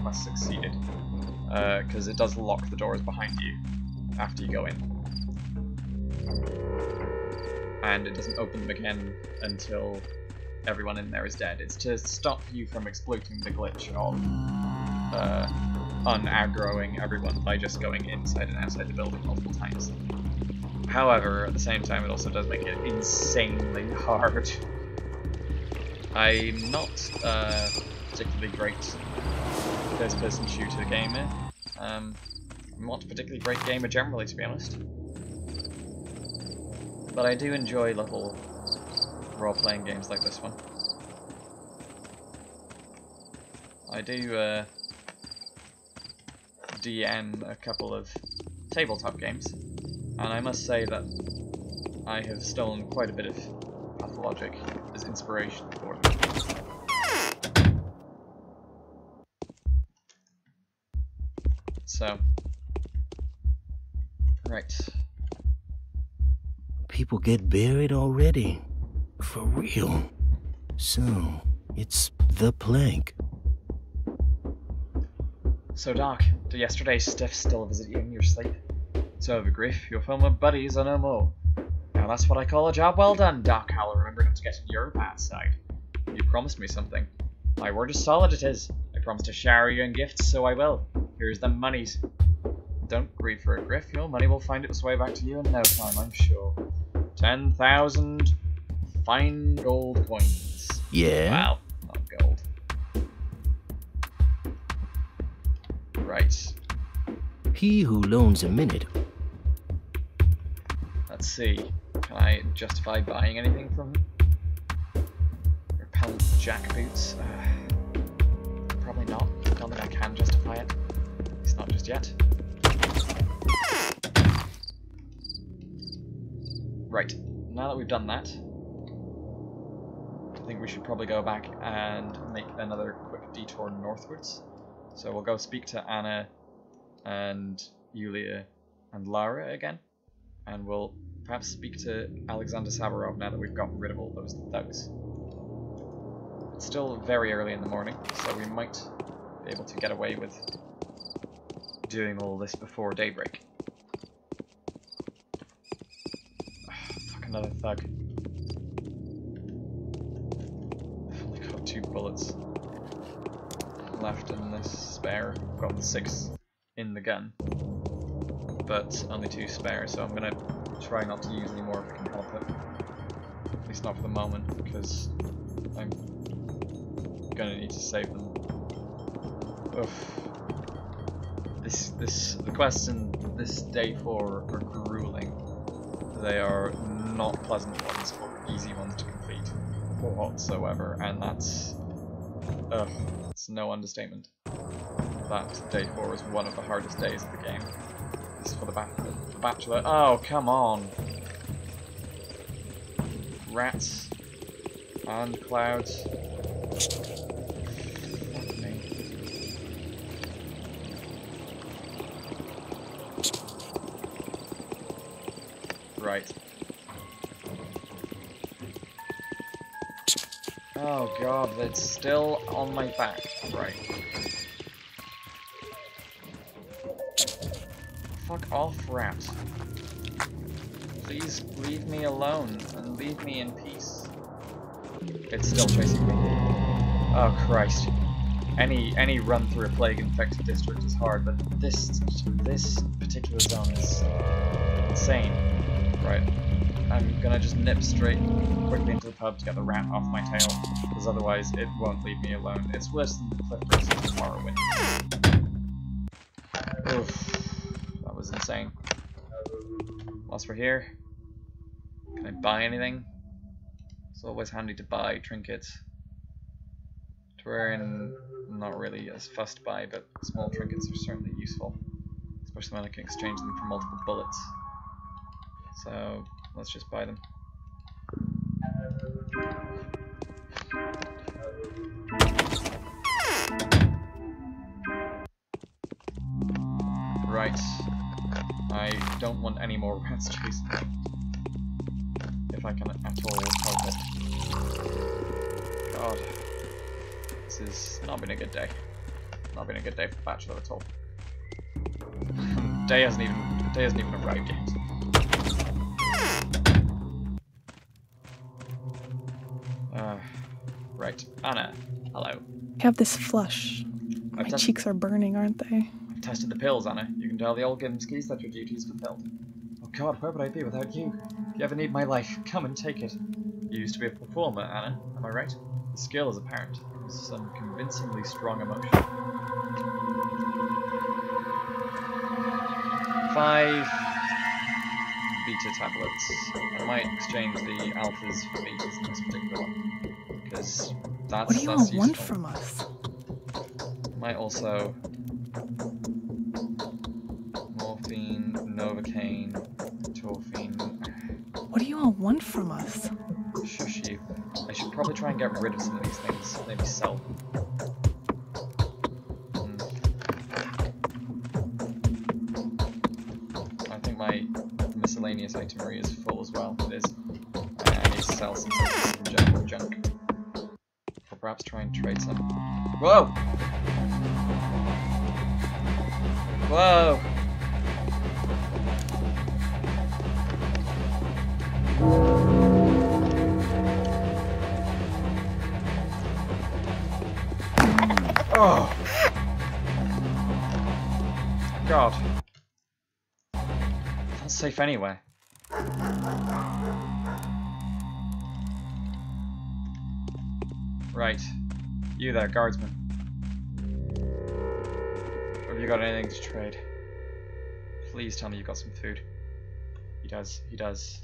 A: quest succeeded. Because it does lock the doors behind you after you go in. And it doesn't open them again until everyone in there is dead. It's to stop you from exploiting the glitch of un-aggroing everyone by just going inside and outside the building multiple times. However, at the same time, it also does make it insanely hard. I'm not a particularly great first-person shooter gamer. I'm not a particularly great gamer generally, to be honest. But I do enjoy little role-playing games like this one. I do DM a couple of tabletop games, and I must say that I have stolen quite a bit of Pathologic as inspiration for them. So, right.
G: People get buried already. For real. So, it's the plank.
A: So Doc, do yesterday's stiffs still visit you in your sleep? It's over, Griff. Your former buddies are no more. Now that's what I call a job well done, Doc. I'll remember not to get on your bad side. You promised me something. My word is solid it is. I promised to shower you in gifts, so I will. Here's the monies. Don't grieve for it, Griff. Your money will find its way back to you in no time, I'm sure. 10,000 fine gold coins.
G: Yeah?
A: Wow, not gold.
G: he who loans a minute.
A: Let's see. Can I justify buying anything from him? Repellent jackboots? Probably not. I don't think I can justify it. At least not just yet. Right. Now that we've done that, I think we should probably go back and make another quick detour northwards. So we'll go speak to Anna and Yulia and Lara again, and we'll perhaps speak to Alexander Savarov now that we've gotten rid of all those thugs. It's still very early in the morning, so we might be able to get away with doing all this before daybreak. Fuck, another thug. I've only got 2 bullets left in this spare. I've got 6 in the gun, but only 2 spare, so I'm gonna try not to use any more if I can help it. At least not for the moment, because I'm gonna need to save them. Oof. The quests in this day 4 are grueling. They are not pleasant ones or easy ones to complete whatsoever, and that's it's no understatement. That day 4 is one of the hardest days of the game. This is for the Bachelor. Oh, come on! Rats and clouds. Fuck me. Right. Oh god, it's still on my back. Right. Fuck off, rat. Please leave me alone and leave me in peace. It's still chasing me. Oh Christ. Any run through a plague-infected district is hard, but this particular zone is insane. Right. I'm gonna just nip straight quickly into the pub to get the rat off my tail, because otherwise it won't leave me alone. It's worse than the cliff races in Morrowind. Oof. That was insane. Whilst we're here, can I buy anything? It's always handy to buy trinkets. Wherein not really as fussed by, but small trinkets are certainly useful, especially when I can exchange them for multiple bullets. So let's just buy them. Right. I don't want any more rats chasing me. If I can at all help it. God. This has not been a good day. Not been a good day for the Bachelor at all. Day hasn't even arrived yet. Right. Anna, hello.
D: I have this flush. My cheeks are burning, aren't they?
A: I've tested the pills, Anna. You can tell the old Gimskis that your duty is fulfilled. Oh god, where would I be without you? If you ever need my life, come and take it. You used to be a performer, Anna, am I right? The skill is apparent. There's some convincingly strong emotion. 5 beta tablets. I might exchange the alphas for betas in this particular one, because that's
D: What do you all
A: useful.
D: want from us?
A: Might also morphine, novocaine, torphine.
D: What do you all want from us?
A: Shush you. I should probably try and get rid of some of these things. Maybe sell them. I think my miscellaneous itinerary is full as well. It is. I need to sell some general junk. Or perhaps try and trade some. Whoa! Whoa! Oh! God. That's safe anywhere. Right. You there, guardsman. Have you got anything to trade? Please tell me you've got some food. He does. He does.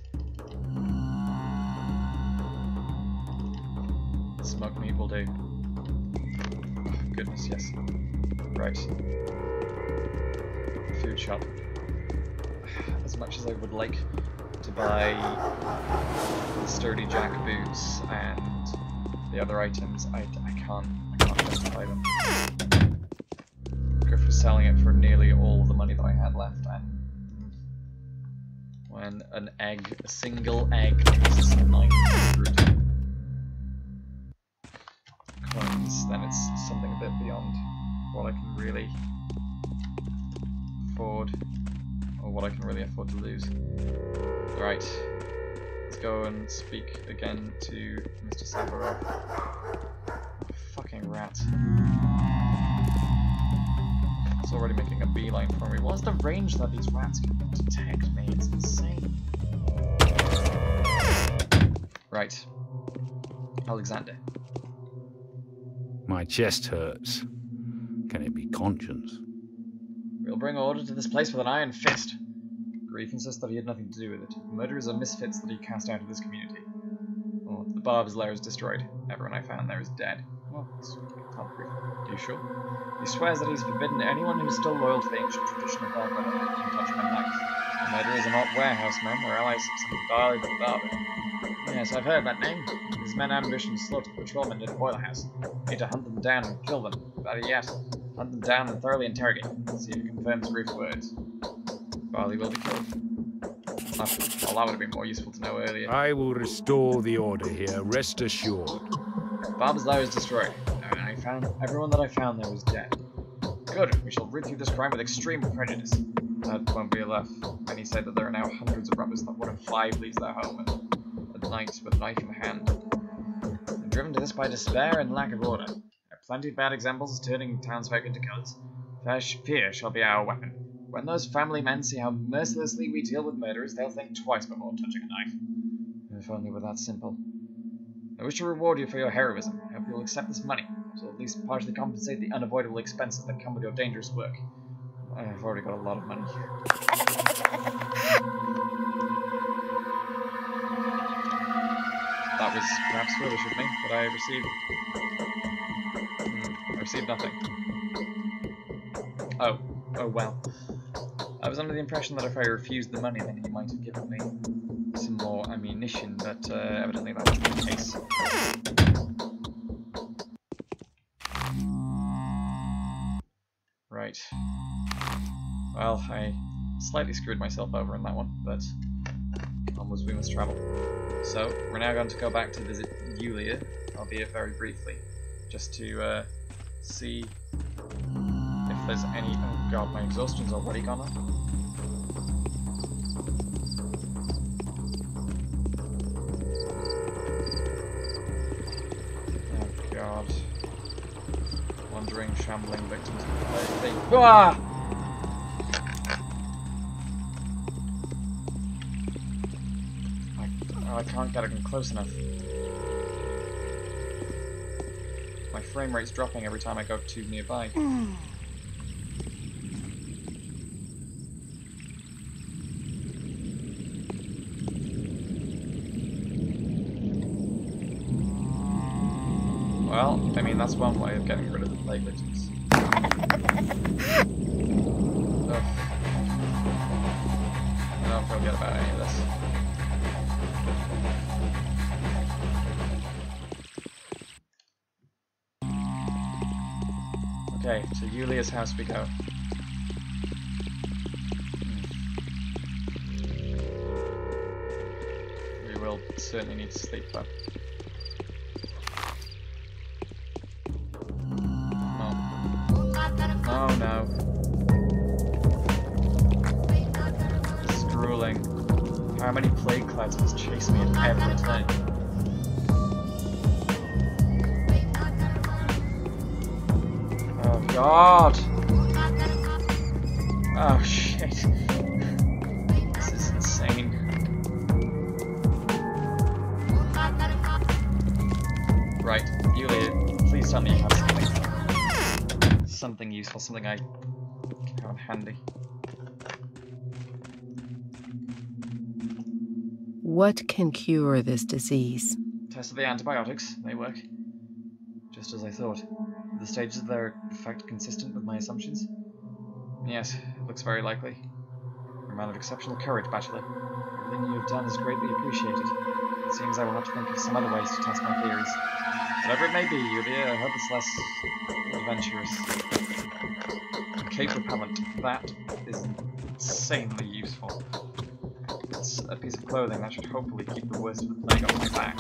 A: Smoked meat will do. Oh, goodness, yes. Right. Food shop. As much as I would like to buy the sturdy jack boots and the other items, I can't justify them. Griff was selling it for nearly all the money that I had left, and when a single egg costs 900 coins, then it's something a bit beyond what I can really afford, or what I can really afford to lose. Right, let's go and speak again to Mr. Savarov. Fucking rat. It's already making a beeline for me. What's the range that these rats can detect me? It's insane. Right. Alexander.
F: My chest hurts. Can it be conscience?
A: We'll bring order to this place with an iron fist. Grief insists that he had nothing to do with it. Murderers are misfits that he cast out of this community. Well, the Barb's lair is destroyed. Everyone I found there is dead. Well, it's not proof. Are you sure? He swears that he's forbidden anyone who's still loyal to the ancient tradition of Barbar to touch my knife. The murderers are not warehousemen, they're allies of some darling but Barbar. Yes, I've heard that name. His men ambush and slaughter patrolmen in a boiler house. We need to hunt them down and kill them. Better yet, hunt them down and thoroughly interrogate. See if it confirms Grief's words. Barley will be killed. Well, that would have been more useful to know earlier.
F: I will restore the order here, rest assured.
A: Barbar's lair is destroyed, and I found everyone that I found there was dead. Good, we shall rid through this crime with extreme prejudice. That won't be enough. Many say that there are now hundreds of robbers, that 1 in 5 leaves their home at night with a knife in hand. I'm driven to this by despair and lack of order. There are plenty of bad examples of turning townsfolk into killers. Fear shall be our weapon. When those family men see how mercilessly we deal with murderers, they'll think twice before touching a knife. If only were that simple. I wish to reward you for your heroism. I hope you'll accept this money, to at least partially compensate the unavoidable expenses that come with your dangerous work. I've already got a lot of money. That was perhaps foolish of me, but I received nothing. Oh well. I was under the impression that if I refused the money, then he might have given me some more ammunition, but evidently that wasn't the case. Right. Well, I slightly screwed myself over in that one, but onwards we must travel. So, we're now going to go back to visit Yulia, albeit very briefly, just to see if there's any... Oh god, my exhaustion's already gone up. Oh god. Wandering, shambling victims of the plague. Ah! I can't get it close enough. My frame rate's dropping every time I go too nearby. Well, I mean, that's one way of getting rid of the plague victims. Ugh. I don't forget about any of this. Okay, to Yulia's house we go. We will certainly need to sleep though. Oh no. It's grueling. How many plague clouds must chase me at every turn? Oh god! Oh shit. This is insane. Right, Yulia, please tell me you have something useful, something I can have handy.
E: What can cure this disease?
A: Tested the antibiotics. They work. Just as I thought. Are the stages of their effect consistent with my assumptions? Yes, it looks very likely. You're a man of exceptional courage, Bachelor. Everything you have done is greatly appreciated. It seems I will have to think of some other ways to test my theories. Whatever it may be, Yulia, I hope it's less adventurous. Cape repellent. That is insanely useful. It's a piece of clothing that should hopefully keep the worst of the plague off my back.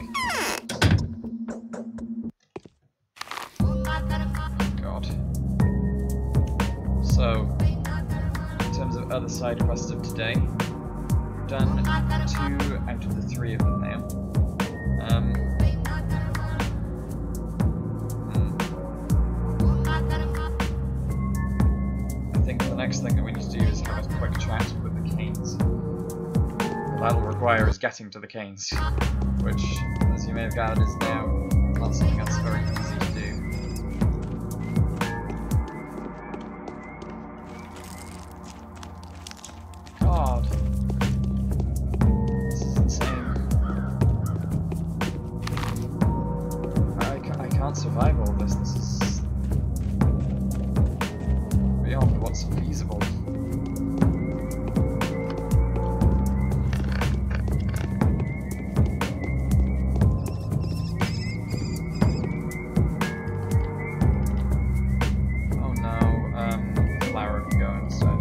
A: God. So, in terms of other side quests of today, we've done 2 out of the 3 of them now. I think the next thing that we need to do is have a quick chat with the Canes. What that'll require is getting to the Canes, which, as you may have gathered, is now not something that's very easy to do. God. This is insane. I can't survive all this. This is beyond what's feasible. Oh no, Flower can go instead.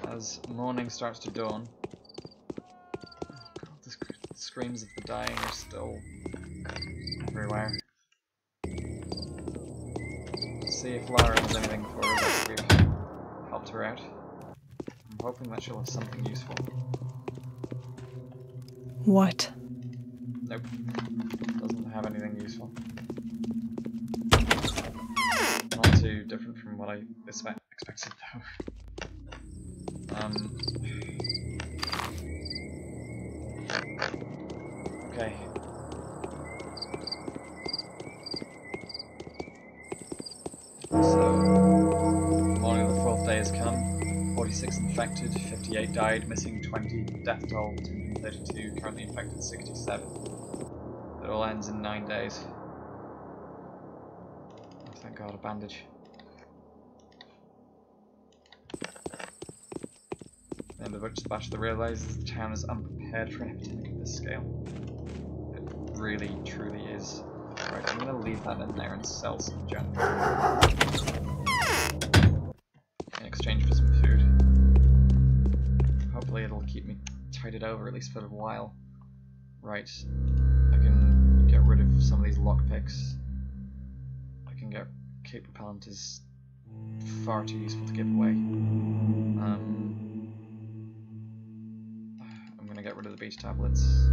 A: As morning starts to dawn. Oh god, the screams of the dying are still everywhere. Let's see if Lara has anything for us after we've helped her out. I'm hoping that she'll have something useful.
D: What?
A: Nope. Doesn't have anything useful. Not too different from what I expected though. Okay. So, morning of the 4th day has come. 46 infected, 58 died, missing 20, death toll 232, currently infected 67. It all ends in 9 days. Oh, thank God, a bandage. And the Bachelor realises the town is unprepared for an epidemic of this scale. It really, truly is. Right, I'm going to leave that in there and sell some junk. In exchange for some food. Hopefully it'll keep me tided over at least for a while. Right, I can get rid of some of these lockpicks. I can get... Cape repellent is far too useful to give away. I'm gonna get rid of the beach tablets.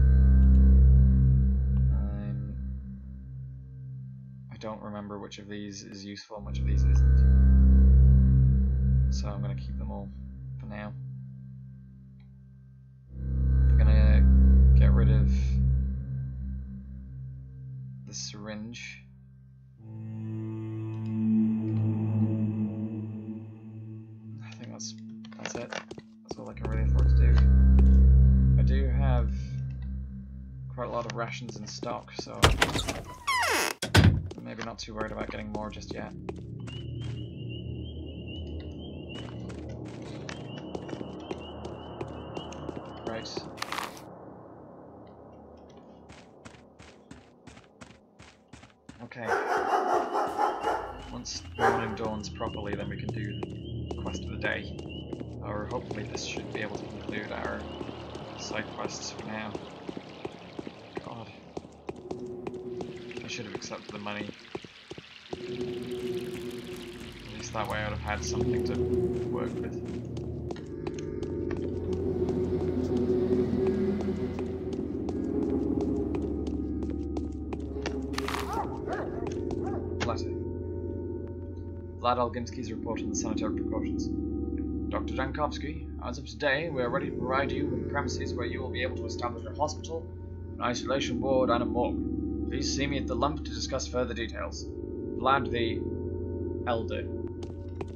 A: I don't remember which of these is useful and which of these isn't. So I'm gonna keep them all for now. I'm gonna get rid of the syringe. I think that's it. That's all I can really afford to do. I do have quite a lot of rations in stock, so I'm maybe not too worried about getting more just yet. Right. Okay. Once morning dawns properly, then we can do the quest of the day. Or hopefully this should be able to conclude our side quests for now. God. I should have accepted the money. At least that way I would have had something to work with. Vlad Alginski's report on the sanitary precautions. Dr. Jankovsky, as of today, we are ready to provide you with premises where you will be able to establish a hospital, an isolation ward, and a morgue. Please see me at the lump to discuss further details. Vlad the Elder.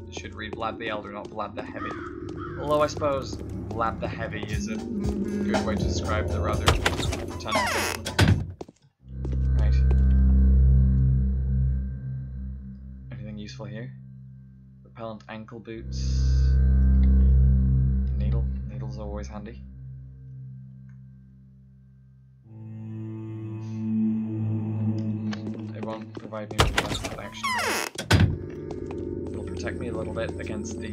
A: It should read Vlad the Elder, not Vlad the Heavy. Although I suppose Vlad the Heavy is a good way to describe the rather returning gentleman. Right. Anything useful here? Repellent ankle boots. Needle. Needles are always handy. It won't provide me with the best protection. It'll protect me a little bit against the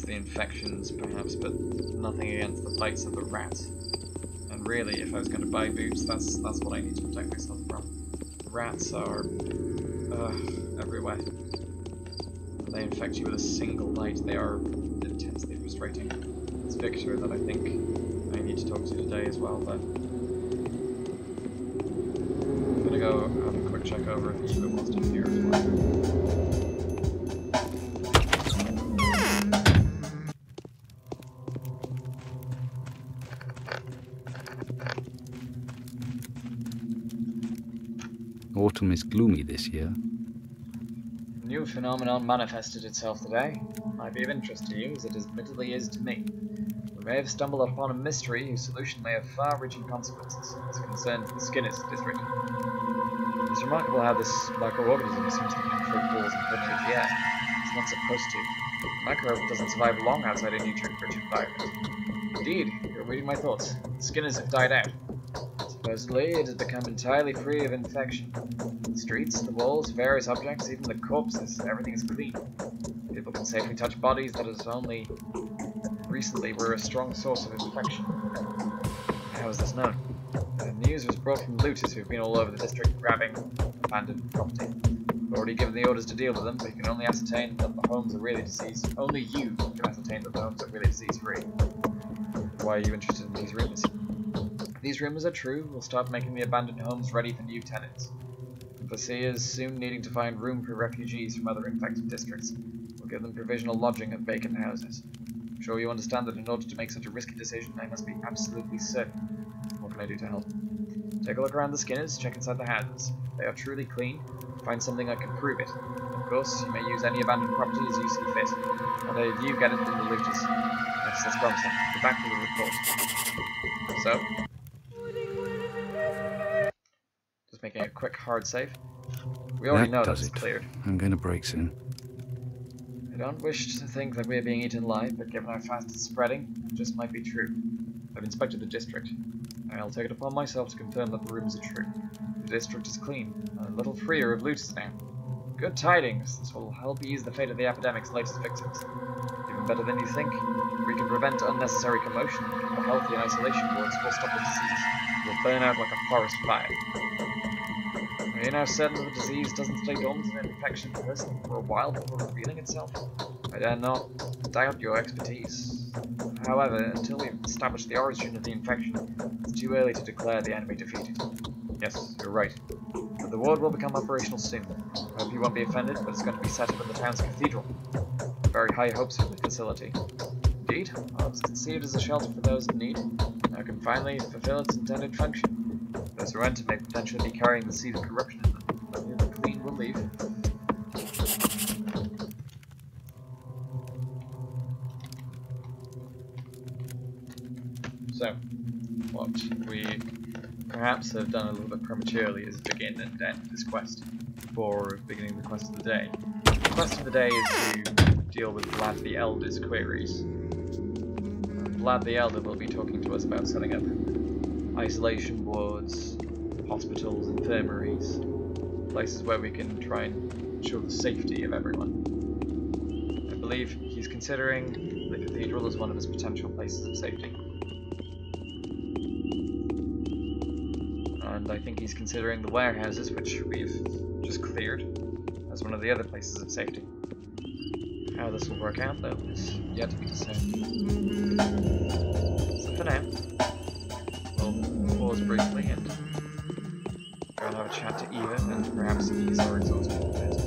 A: infections, perhaps, but nothing against the bites of the rats. And really, if I was going to buy boots, that's what I need to protect myself from. Rats are everywhere. When they infect you with a single bite, they are intensely frustrating. It's Victor that I think I need to talk to today as well, but I'm gonna go have a quick check over if Eva wants to hear as well.
F: Autumn is gloomy this year.
A: A new phenomenon manifested itself today. It might be of interest to you, as it admittedly is to me. We may have stumbled upon a mystery whose solution may have far-reaching consequences. It's concerned the Skinners district. It's remarkable how this microorganism seems to penetrate walls and penetrate the air. It's not supposed to. The microbe doesn't survive long outside a nutrient-rich environment. Indeed, you're reading my thoughts. The Skinners have died out. Supposedly, it has become entirely free of infection. The streets, the walls, various objects, even the corpses, everything is clean. People can safely touch bodies that has only recently were a strong source of infection. How is this known? The news was brought from looters who've been all over the district grabbing abandoned property. We've already given the orders to deal with them, but you can only ascertain that the homes are really disease. Only you can ascertain that the homes are really disease-free. Why are you interested in these rumors? If these rumors are true, we'll start making the abandoned homes ready for new tenants. Embassy is soon needing to find room for refugees from other infected districts. We'll give them provisional lodging at vacant houses. I'm sure you understand that in order to make such a risky decision, I must be absolutely certain. What can I do to help? Take a look around the Skinners, check inside the houses. If they are truly clean, find something that can prove it. Of course, you may use any abandoned property as you see fit. Not if you get it from the looters. Yes, that's promising. Get back to the report. So, just making a quick hard save. We already know that it's cleared.
F: I'm going to break soon.
A: I don't wish to think that we are being eaten alive, but given how fast it's spreading, it just might be true. I've inspected the district. I'll take it upon myself to confirm that the rumors are true. The district is clean, and a little freer of looters now. Good tidings! This will help ease the fate of the epidemic's latest victims. Even better than you think, we can prevent unnecessary commotion and keep the healthy and isolation wards will stop the disease. It will burn out like a forest fire. Are you now certain that the disease doesn't stay dormant in an infected person for a while before revealing itself? I dare not doubt your expertise. However, until we've established the origin of the infection, it's too early to declare the enemy defeated. Yes, you're right. But the ward will become operational soon. I hope you won't be offended, but it's going to be set up in the town's cathedral. Very high hopes for the facility. Indeed, while it's conceived as a shelter for those in need, now can finally fulfill its intended function. Those who enter may potentially be carrying the seed of corruption in them. Only the clean will leave. So, what we perhaps have done a little bit prematurely is begin and end this quest before beginning the quest of the day. The quest of the day is to deal with Vlad the Elder's queries. Vlad the Elder will be talking to us about setting up isolation wards, hospitals, infirmaries, places where we can try and ensure the safety of everyone. I believe he's considering the cathedral as one of his potential places of safety. And I think he's considering the warehouses, which we've just cleared, as one of the other places of safety. How this will work out, though, is yet to be discerned. So for now, we'll pause briefly and go and have a chat to Eva and perhaps ease our exhaustion a bit.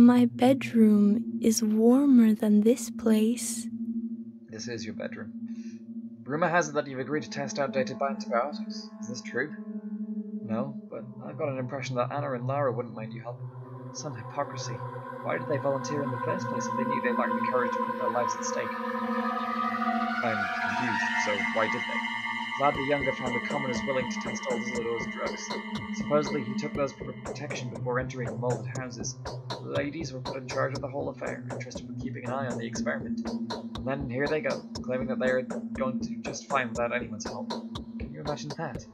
H: My bedroom is warmer than this place.
A: This is your bedroom. Rumor has it that you've agreed to test outdated antibiotics. Is this true? No, but I've got an impression that Anna and Lara wouldn't mind you helping. Some hypocrisy. Why did they volunteer in the first place if they knew they lacked the courage to put their lives at stake? I'm confused, so why did they? Vlad the Younger found the commoners willing to test all Isidore's drugs. Supposedly he took those for protection before entering the molded houses. The ladies were put in charge of the whole affair, entrusted with keeping an eye on the experiment. And then here they go, claiming that they are going to do just fine without anyone's help. Can you imagine that?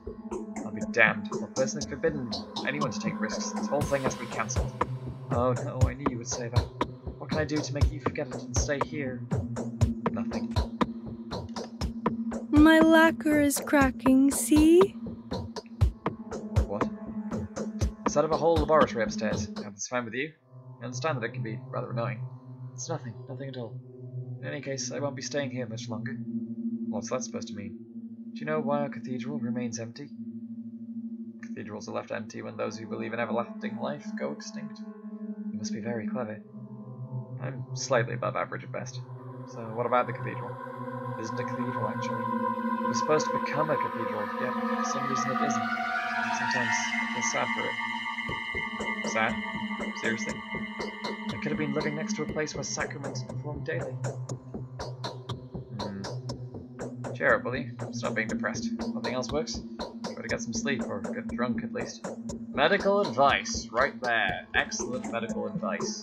A: I'll be damned. I've personally forbidden anyone to take risks. This whole thing has to be cancelled. Oh no, I knew you would say that. What can I do to make you forget it and stay here? Nothing.
H: My lacquer is cracking, see?
A: What? I set up a whole laboratory upstairs. If it's fine with you, I understand that it can be rather annoying. It's nothing at all. In any case, I won't be staying here much longer. What's that supposed to mean? Do you know why our cathedral remains empty? Cathedrals are left empty when those who believe in everlasting life go extinct. You must be very clever. I'm slightly above average at best. So what about the cathedral? It isn't a cathedral, actually. It was supposed to become a cathedral, yet for some reason it isn't. Sometimes I feel sad for it. Sad? Seriously? I could have been living next to a place where sacraments are performed daily. Cheer up, will you? Stop being depressed. Nothing else works? Try to get some sleep, or get drunk at least. Medical advice, right there. Excellent medical advice.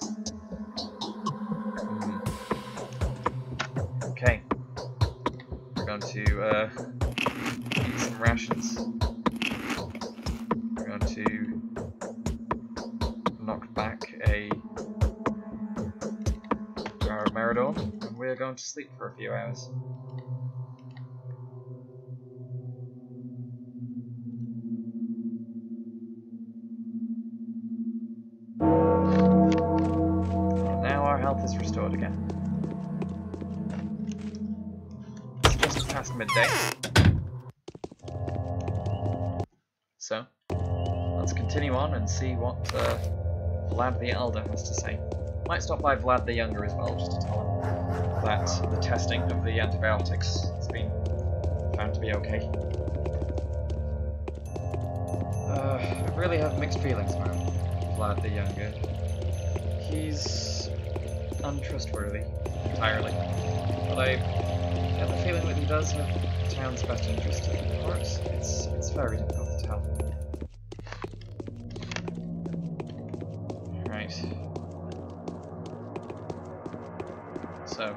A: Okay. We're going to eat some rations. We're going to knock back a jar of Meridor, and we're going to sleep for a few hours. Now our health is restored again. It's just past midday. So, let's continue on and see what Vlad the Elder has to say. Might stop by Vlad the Younger as well, just to tell him that the testing of the antibiotics has been found to be okay. I really have mixed feelings about Vlad the Younger. He's untrustworthy entirely, but I get the feeling that he does have the town's best interest at heart. It's very difficult to tell. Right. So.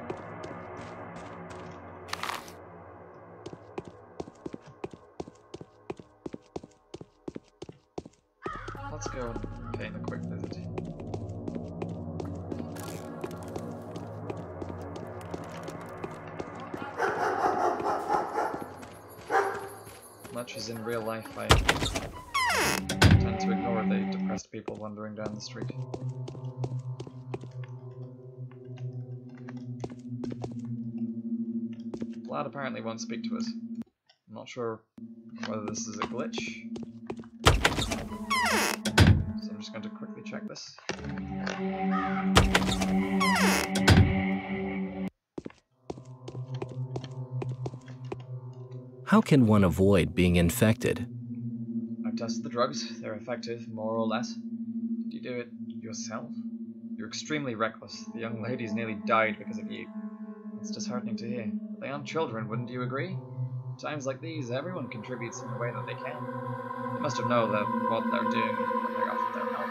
A: Let's go and pay him a quick visit. Much as in real life, I tend to ignore the depressed people wandering down the street. Vlad apparently won't speak to us. I'm not sure whether this is a glitch. So I'm just going to quickly check this.
C: How can one avoid being infected?
A: I've tested the drugs. They're effective, more or less. Did you do it yourself? You're extremely reckless. The young ladies nearly died because of you. It's disheartening to hear. But they aren't children, wouldn't you agree? In times like these, everyone contributes in the way that they can. They must have known that what they're doing when they offer their help.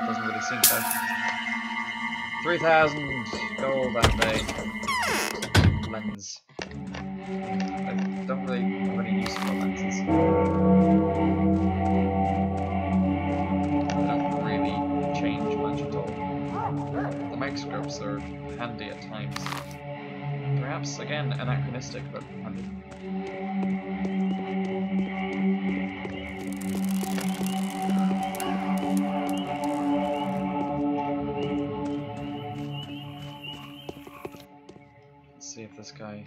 A: It doesn't really seem so. 3,000 gold and a lens. I don't really have any use for lenses. They don't really change much at all. The microscopes are handy at times. Perhaps, again, anachronistic, but handy. Let's see if this guy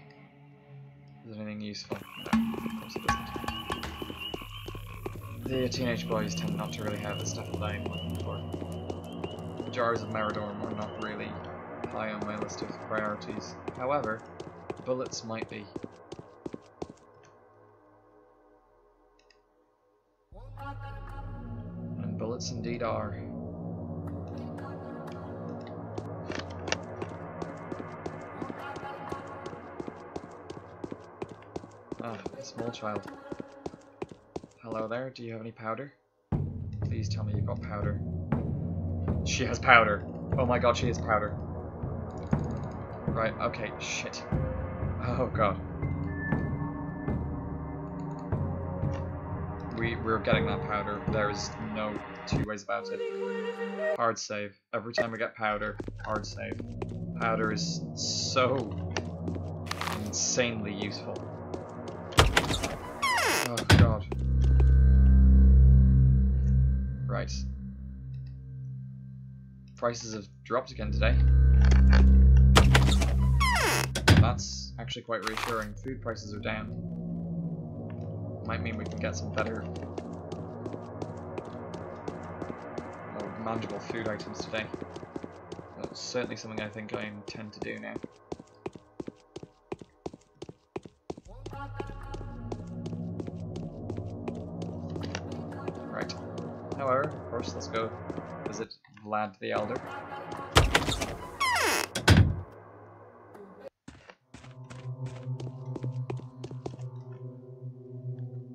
A: is anything useful. No, of course it isn't. The teenage boys tend not to really have the stuff that I'm looking for. jars of Meridorm are not really high on my list of priorities. However, bullets might be. And bullets indeed are. Ah, a small child. Hello there, do you have any powder? Please tell me you've got powder. She has powder. Oh my god, she has powder. Right, okay, shit. Oh god. We're getting that powder. There's no two ways about it. Hard save. Every time we get powder, hard save. Powder is so insanely useful. Oh god. Right. Prices have dropped again today. That's actually quite reassuring. Food prices are down. Might mean we can get some better, more manageable food items today. That's certainly something I think I intend to do now. Right. However, first let's go visit Vlad the Elder.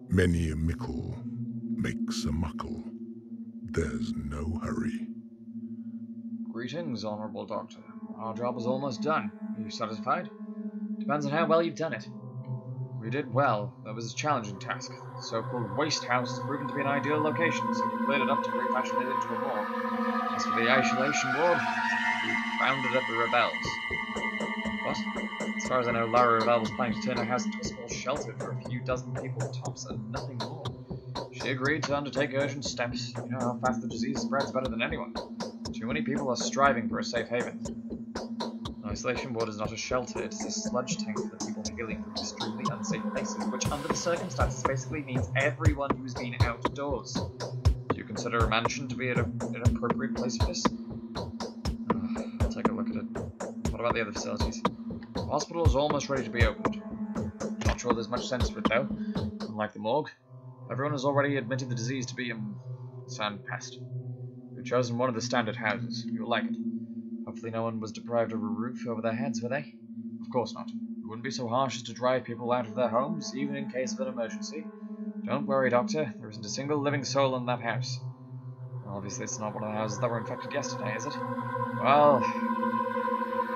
B: Many a mickle makes a muckle. There's no hurry.
A: Greetings, Honourable Doctor. Our job is almost done. Are you satisfied? Depends on how well you've done it. We did well. That was a challenging task. The so-called waste house has proven to be an ideal location, so we cleared it up to refashion it into a morgue. As for the isolation ward, we rounded up the rebels. What? As far as I know, Lara Revel was planning to turn her house into a small shelter for a few dozen people tops and nothing more. She agreed to undertake urgent steps. You know how fast the disease spreads better than anyone. Too many people are striving for a safe haven. An isolation ward is not a shelter, it is a sludge tank for people hailing from extremely unsafe places, which under the circumstances basically means everyone who's been outdoors. Do you consider a mansion to be an appropriate place for this? I'll take a look at it. What about the other facilities? The hospital is almost ready to be opened. Not sure there's much sense for it though. Unlike the morgue, everyone has already admitted the disease to be a sand pest. We've chosen one of the standard houses. You'll like it. Hopefully no one was deprived of a roof over their heads, were they? Of course not. It wouldn't be so harsh as to drive people out of their homes, even in case of an emergency. Don't worry, Doctor. There isn't a single living soul in that house. Well, obviously it's not one of the houses that were infected yesterday, is it? Well,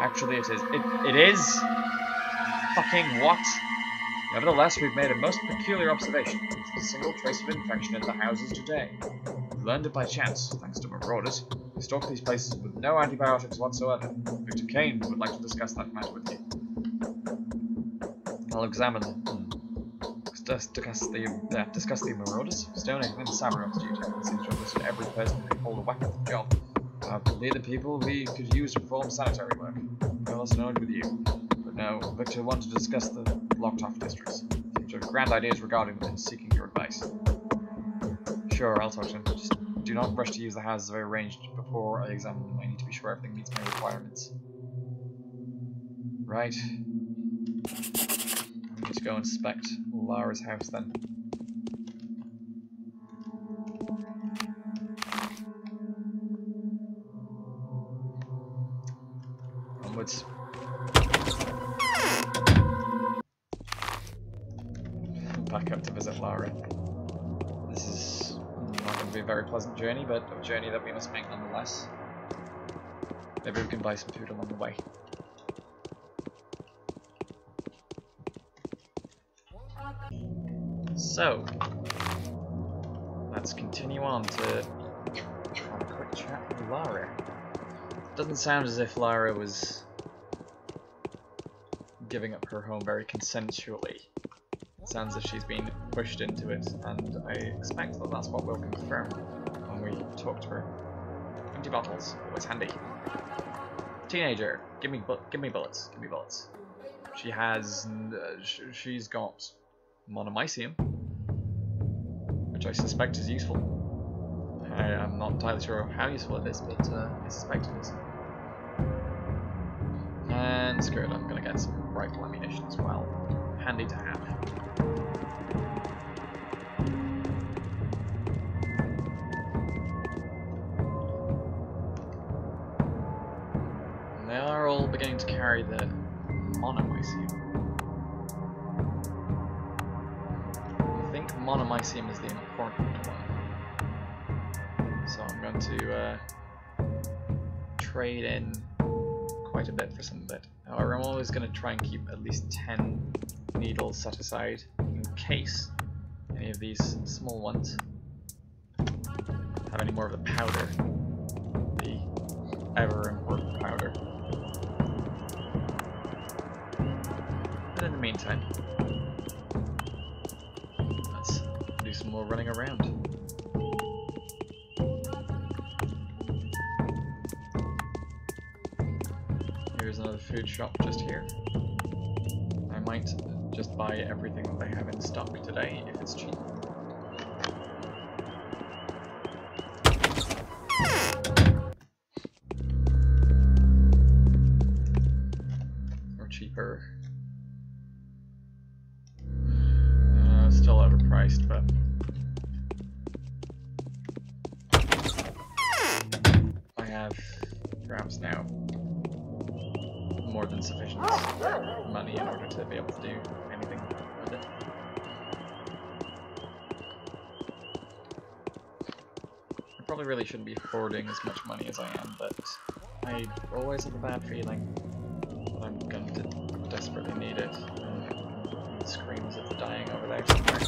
A: actually it is. It is? Fucking what? Nevertheless, we've made a most peculiar observation. There's a single trace of infection in the houses today. We learned it by chance, thanks to marauders. We stalked these places with no antibiotics whatsoever. Victor Kane would like to discuss that matter with you. I'll examine discuss the marauders. Stoning and Samarov's duty. It seems to have listed every person who can hold a weapon for the job. Be the people we could use to perform sanitary work. Well, let's know it with you. But no, Victor wanted to discuss the locked-off districts. Seems to have grand ideas regarding them and seeking your advice. Sure, I'll talk to him. Just do not rush to use the houses I arranged before I examine them. I need to be sure everything meets my requirements. Right. I need to go inspect Lara's house then. Onwards. Back up to visit Lara. This is not going to be a very pleasant journey, but a journey that we must make nonetheless. Maybe we can buy some food along the way. So, let's continue on to have a quick chat with Lara. Doesn't sound as if Lara was giving up her home very consensually. It sounds as if she's been pushed into it, and I expect that that's what we'll confirm when we talk to her. Empty bottles, always handy. Teenager, give me bullets, give me bullets. She has, she's got monomycium, which I suspect is useful. I am not entirely sure how useful it is, but I suspect it is. And screw it, I'm gonna get some rifle ammunition as well. Handy to have. And they are all beginning to carry the monomycete. I think monomycete is the important one. So I'm going to trade in quite a bit for some of it. However, I'm always going to try and keep at least 10 needles set aside in case any of these small ones have any more of the powder. The ever important powder. But in the meantime, let's do some more running around. Here's another food shop just here. I might just buy everything that they have in stock today if it's cheap. Or cheaper. Still overpriced, but I have perhaps now more than sufficient money in order to be able to do anything with it. I probably really shouldn't be hoarding as much money as I am, but I always have a bad feeling that I'm going to desperately need it. And the screams of the dying over there somewhere.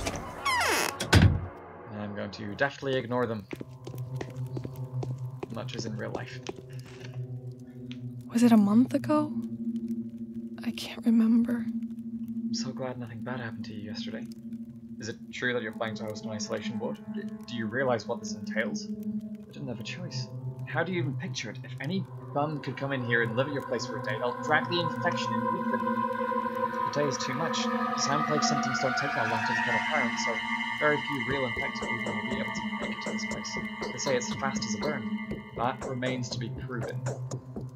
A: And I'm going to deftly ignore them, much as in real life.
D: Was it a month ago? I can't remember.
A: I'm so glad nothing bad happened to you yesterday. Is it true that you're planning to host an isolation ward? Do you realize what this entails? I didn't have a choice. How do you even picture it? If any bum could come in here and live at your place for a day, they'll drag the infection in with them. A day is too much. Soundplague symptoms don't take that long to become apparent, so very few real infected people will be able to make it to this place. They say it's fast as a burn. That remains to be proven.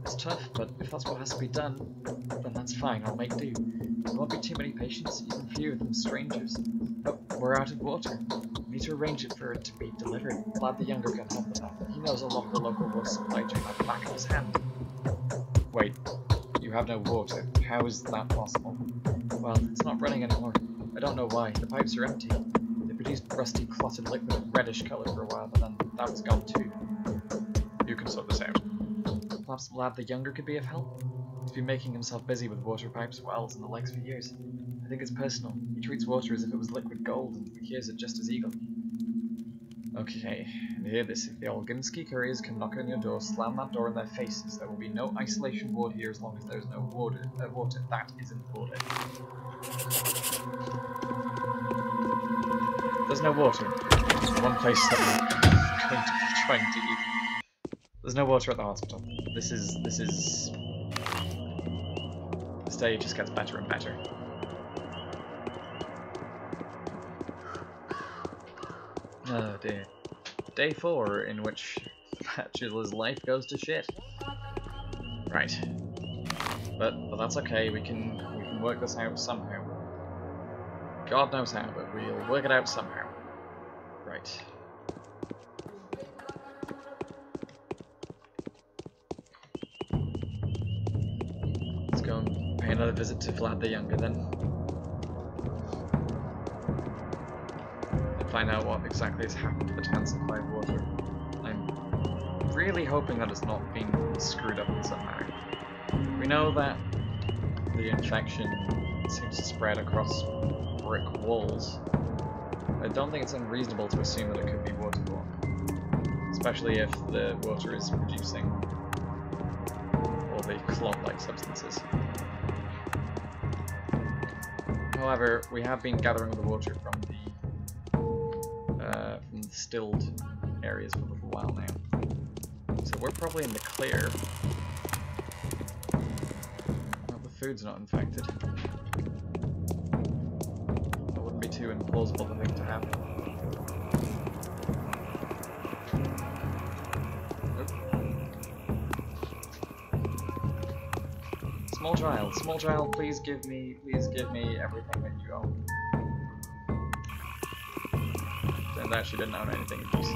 A: It's tough, but if that's what has to be done, then that's fine, I'll make do. There won't be too many patients, even few of them strangers. But we're out of water. We need to arrange it for it to be delivered. Glad the Younger can help with that. He knows a lot of the local water supply chain like the back of his hand. Wait, you have no water? How is that possible? Well, it's not running anymore. I don't know why. The pipes are empty. They produced rusty, clotted liquid of reddish colour for a while, but then that was gone too. You can sort this out. Perhaps Lad the Younger could be of help? He's been making himself busy with water pipes, wells, and the likes for years. I think it's personal. He treats water as if it was liquid gold, and hears it just as eagerly. Okay, and hear this. If the Olginsky couriers can knock on your door, slam that door in their faces. There will be no isolation ward here as long as there's no water. That is important. There's no water. One place that I'm going to be trying to eat. There's no water at the hospital. This day just gets better and better. Oh dear. Day 4 in which Bachelor's life goes to shit. Right. But that's okay, we can work this out somehow. God knows how, but we'll work it out somehow. Right. Let's go and pay another visit to Vlad the Younger then. And find out what exactly has happened to the town supply of water. I'm really hoping that it's not been screwed up in some manner. We know that the infection seems to spread across brick walls. I don't think it's unreasonable to assume that it could be waterborne, especially if the water is producing all the clot-like substances. However, we have been gathering the water from the distilled areas for a little while now, so we're probably in the clear. Well, the food's not infected. Too implausible a thing to happen. Small child, please give me everything that you own. Turns out she didn't own anything of use.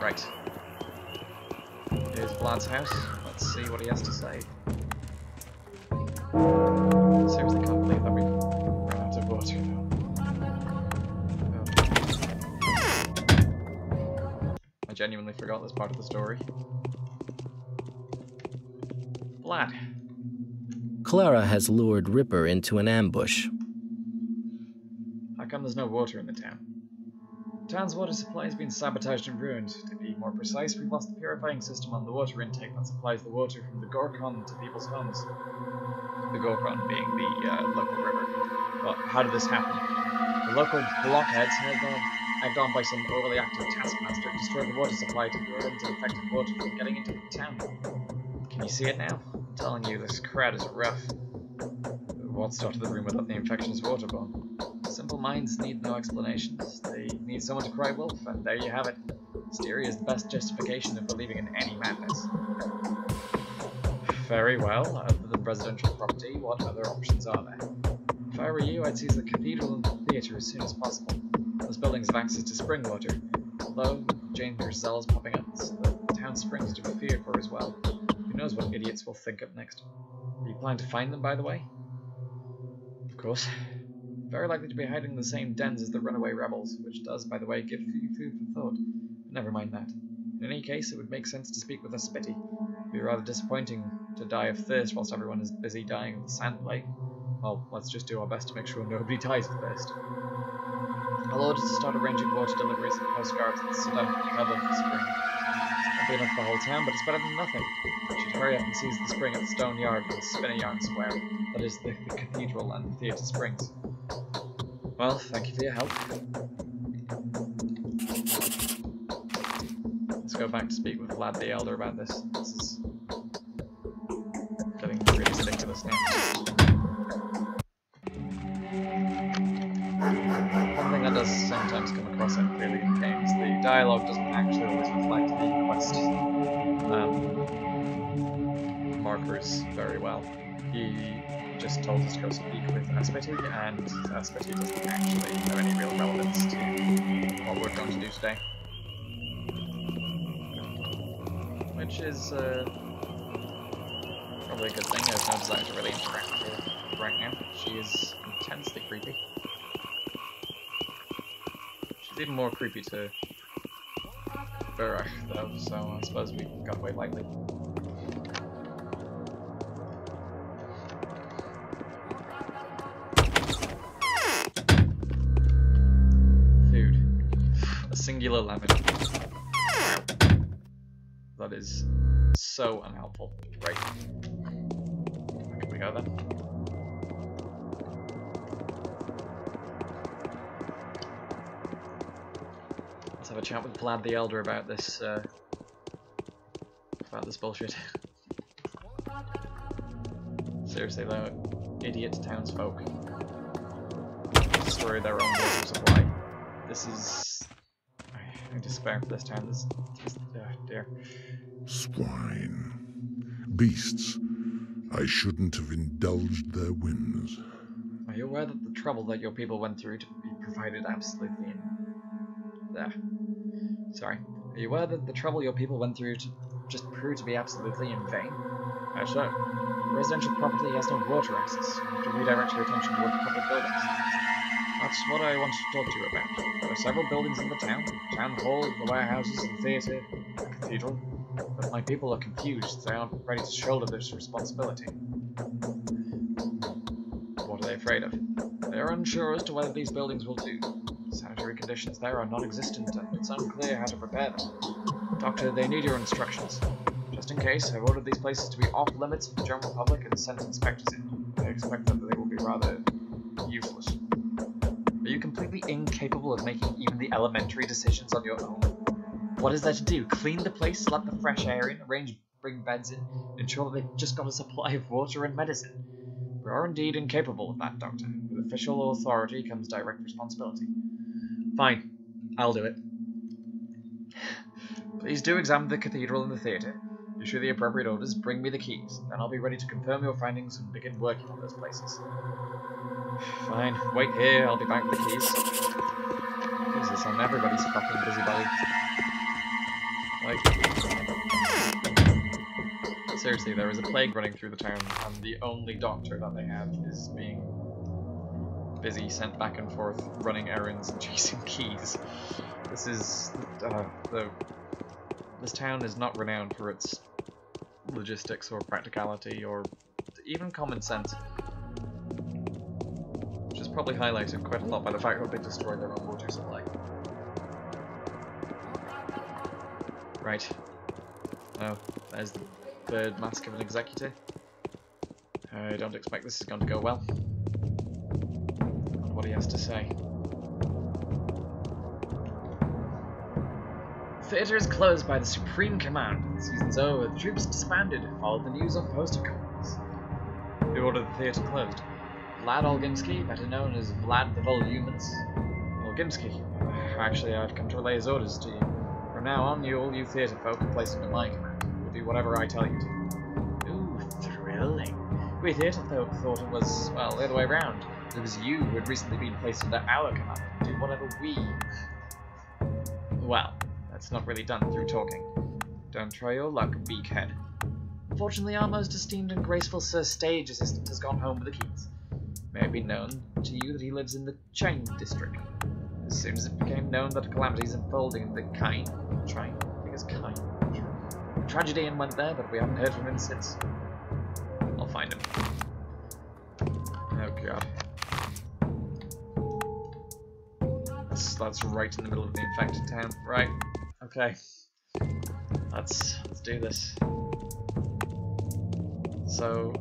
A: Right. Here's Vlad's house. Let's see what he has to say. Seriously, can't believe that we ran out of water now. Oh. I genuinely forgot this part of the story. Vlad.
G: Clara has lured Ripper into an ambush.
A: How come there's no water in the town? The town's water supply has been sabotaged and ruined. To be more precise, we've lost the purifying system on the water intake that supplies the water from the Gorkon to people's homes. The Gorkon being the local river. But how did this happen? The local blockheads have egged on by some overly active taskmaster destroyed the water supply to prevent infected water from getting into the town. Can you see it now? I'm telling you, this crowd is rough. What started the rumor that the infection is waterborne? Simple minds need no explanations. They need someone to cry wolf, and there you have it. Hysteria is the best justification of believing in any madness. Very well. Other than residential property, what other options are there? If I were you, I'd seize the cathedral and the theatre as soon as possible. Those buildings have access to spring water. Although dangerous cells popping up, so the town springs to be feared for as well. Who knows what idiots will think up next? Are you planning to find them, by the way? Of course. Very likely to be hiding in the same dens as the runaway rebels, which does, by the way, give you food for thought. But never mind that. In any case, it would make sense to speak with a Spitty. It would be rather disappointing to die of thirst whilst everyone is busy dying of the sand plague. Well, let's just do our best to make sure nobody dies of thirst. I'll order to start arranging water deliveries and postcards at the Sudan hub of the spring. Won't be enough for the whole town, but it's better than nothing. We should hurry up and seize the spring at the Stone Yard and the Spinner Yarn Square. That is, the cathedral and the theatre springs. Well, thank you for your help. Let's go back to speak with Vlad the Elder about this. This is getting really ridiculous now. One thing that does sometimes come across unclearly in games, the dialogue doesn't actually always reflect the quest markers very well. He just told us to go speak with Aspeti, and Aspeti doesn't actually have any real relevance to what we're going to do today. Which is probably a good thing. There's no desire to really interact with her right now. She is intensely creepy. She's even more creepy to Burach, though, so I suppose we got away lightly. Singular lemon. Wow. That is so unhelpful. Right. Where can we go then? Let's have a chat with Vlad the Elder about this bullshit. Seriously though, idiot townsfolk destroy their own water supply. This is... I despair for this town. This oh dear.
B: Swine. Beasts. I shouldn't have indulged their whims.
A: Are you aware that the trouble that your people went through to be provided absolutely in... Sorry. Are you aware that the trouble your people went through to just prove to be absolutely in vain? How so? Residential property has no water access. You have to redirect your attention toward public buildings. That's what I wanted to talk to you about. There are several buildings in the town hall, the warehouses, the theatre, the cathedral, but my people are confused. They aren't ready to shoulder this responsibility. What are they afraid of? They are unsure as to whether these buildings will do. Sanitary conditions there are non-existent, and it's unclear how to prepare them. Doctor, they need your instructions. Just in case, I've ordered these places to be off-limits for the general public and sent inspectors in. I expect that they will be rather useless. Are you completely incapable of making even the elementary decisions on your own? What is there to do? Clean the place, let the fresh air in, bring beds in, ensure that they've just got a supply of water and medicine? We are indeed incapable of that, Doctor. With official authority comes direct responsibility. Fine. I'll do it. Please do examine the cathedral and the theatre. Issue the appropriate orders, bring me the keys. Then I'll be ready to confirm your findings and begin working on those places. Fine, wait here, I'll be back with the keys. Jesus, I'm everybody's fucking busybody. Like, seriously, there is a plague running through the town, and the only doctor that they have is being busy, sent back and forth, running errands and chasing keys. This is, this town is not renowned for its logistics or practicality or even common sense. Which is probably highlighted quite a lot by the fact that they destroyed their own water supply. Right. Oh, there's the third mask of an executor. I don't expect this is going to go well. What he has to say. Theatre is closed by the Supreme Command. The season's over. The troops disbanded. Followed the news on poster copies. Who ordered the theatre closed? Vlad Olgimsky, better known as Vlad the Voluminous. Olgimsky. Actually, I've come to relay his orders to you. From now on, all you theatre folk are placed under my command. You'll do whatever I tell you to. Ooh, thrilling. We theatre folk thought it was, well, the other way around. It was you who had recently been placed under our command. Do whatever we... Well, that's not really done through talking. Don't try your luck, beakhead. Unfortunately, our most esteemed and graceful Sir Stage Assistant has gone home with the keys. May it be known to you that he lives in the Chain District. As soon as it became known that a calamity is unfolding in the tragedy and went there, but we haven't heard from him since. I'll find him. Oh god. That's right in the middle of the infected town. Right. Okay. Let's do this. So,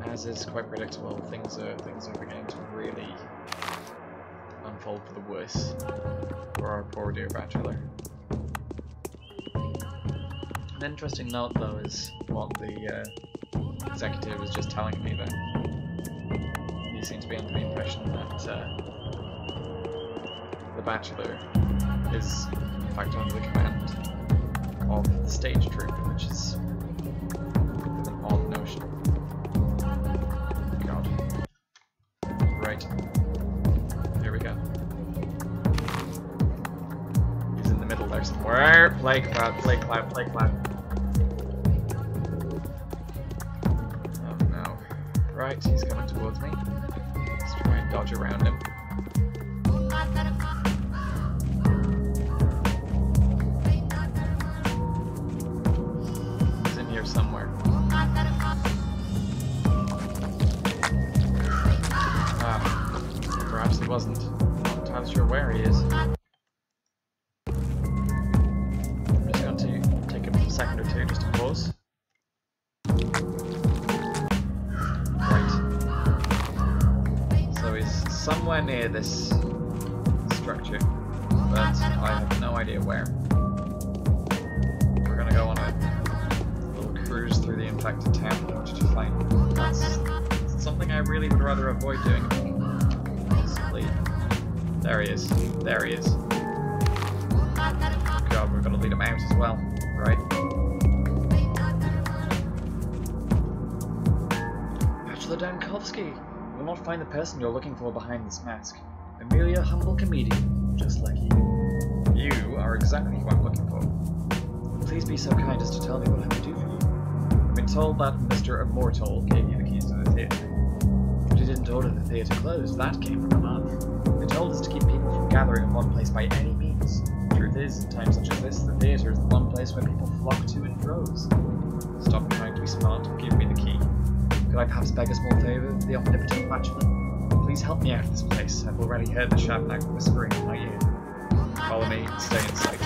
A: as is quite predictable, things are beginning to really unfold for the worse for our poor dear Bachelor. An interesting note, though, is what the executive was just telling me, that he seems to be under the impression that the Bachelor is in fact under the command of the stage troupe, which is an odd notion. God. Right. Here we go. He's in the middle there somewhere. Play cloud. Oh no. Right, he's coming towards me. Let's try and dodge around him. He's in here somewhere. Perhaps he wasn't. Not entirely sure where he is. I'm just going to take a second or two just to pause. Right. So he's somewhere near this structure, but I have no idea where. We're going to go on a little cruise through the infected town in order to find him. That's something I really would rather avoid doing. There he is. There he is. God, we're gonna lead him out as well. Right. Bachelor Dankovsky, you will not find the person you're looking for behind this mask. I'm merely a humble comedian, just like you. You are exactly who I'm looking for. Please be so kind as to tell me what I can do for you. I've been told that Mr. Immortal gave you the keys to the theatre. But he didn't order the theatre closed. That came from above. They told us to keep people from gathering in one place by any means. The truth is, in times such as this, the theatre is the one place where people flock to in droves. Stop trying to be smart and give me the key. Could I perhaps beg a small favour of the omnipotent Bachelor? Please help me out of this place. I've already heard the Shabnak whispering in my ear. Follow me and stay in sight.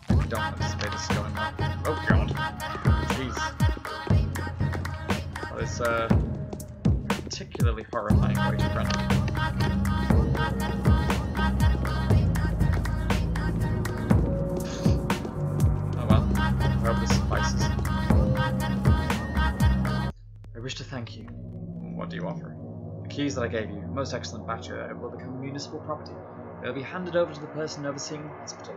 A: I don't anticipate this going on. Oh god. Jeez. That is a particularly horrifying way to run. Oh well, I hope this suffices. I wish to thank you. What do you offer? The keys that I gave you, most excellent Bachelor, will become municipal property. They'll be handed over to the person overseeing the hospital,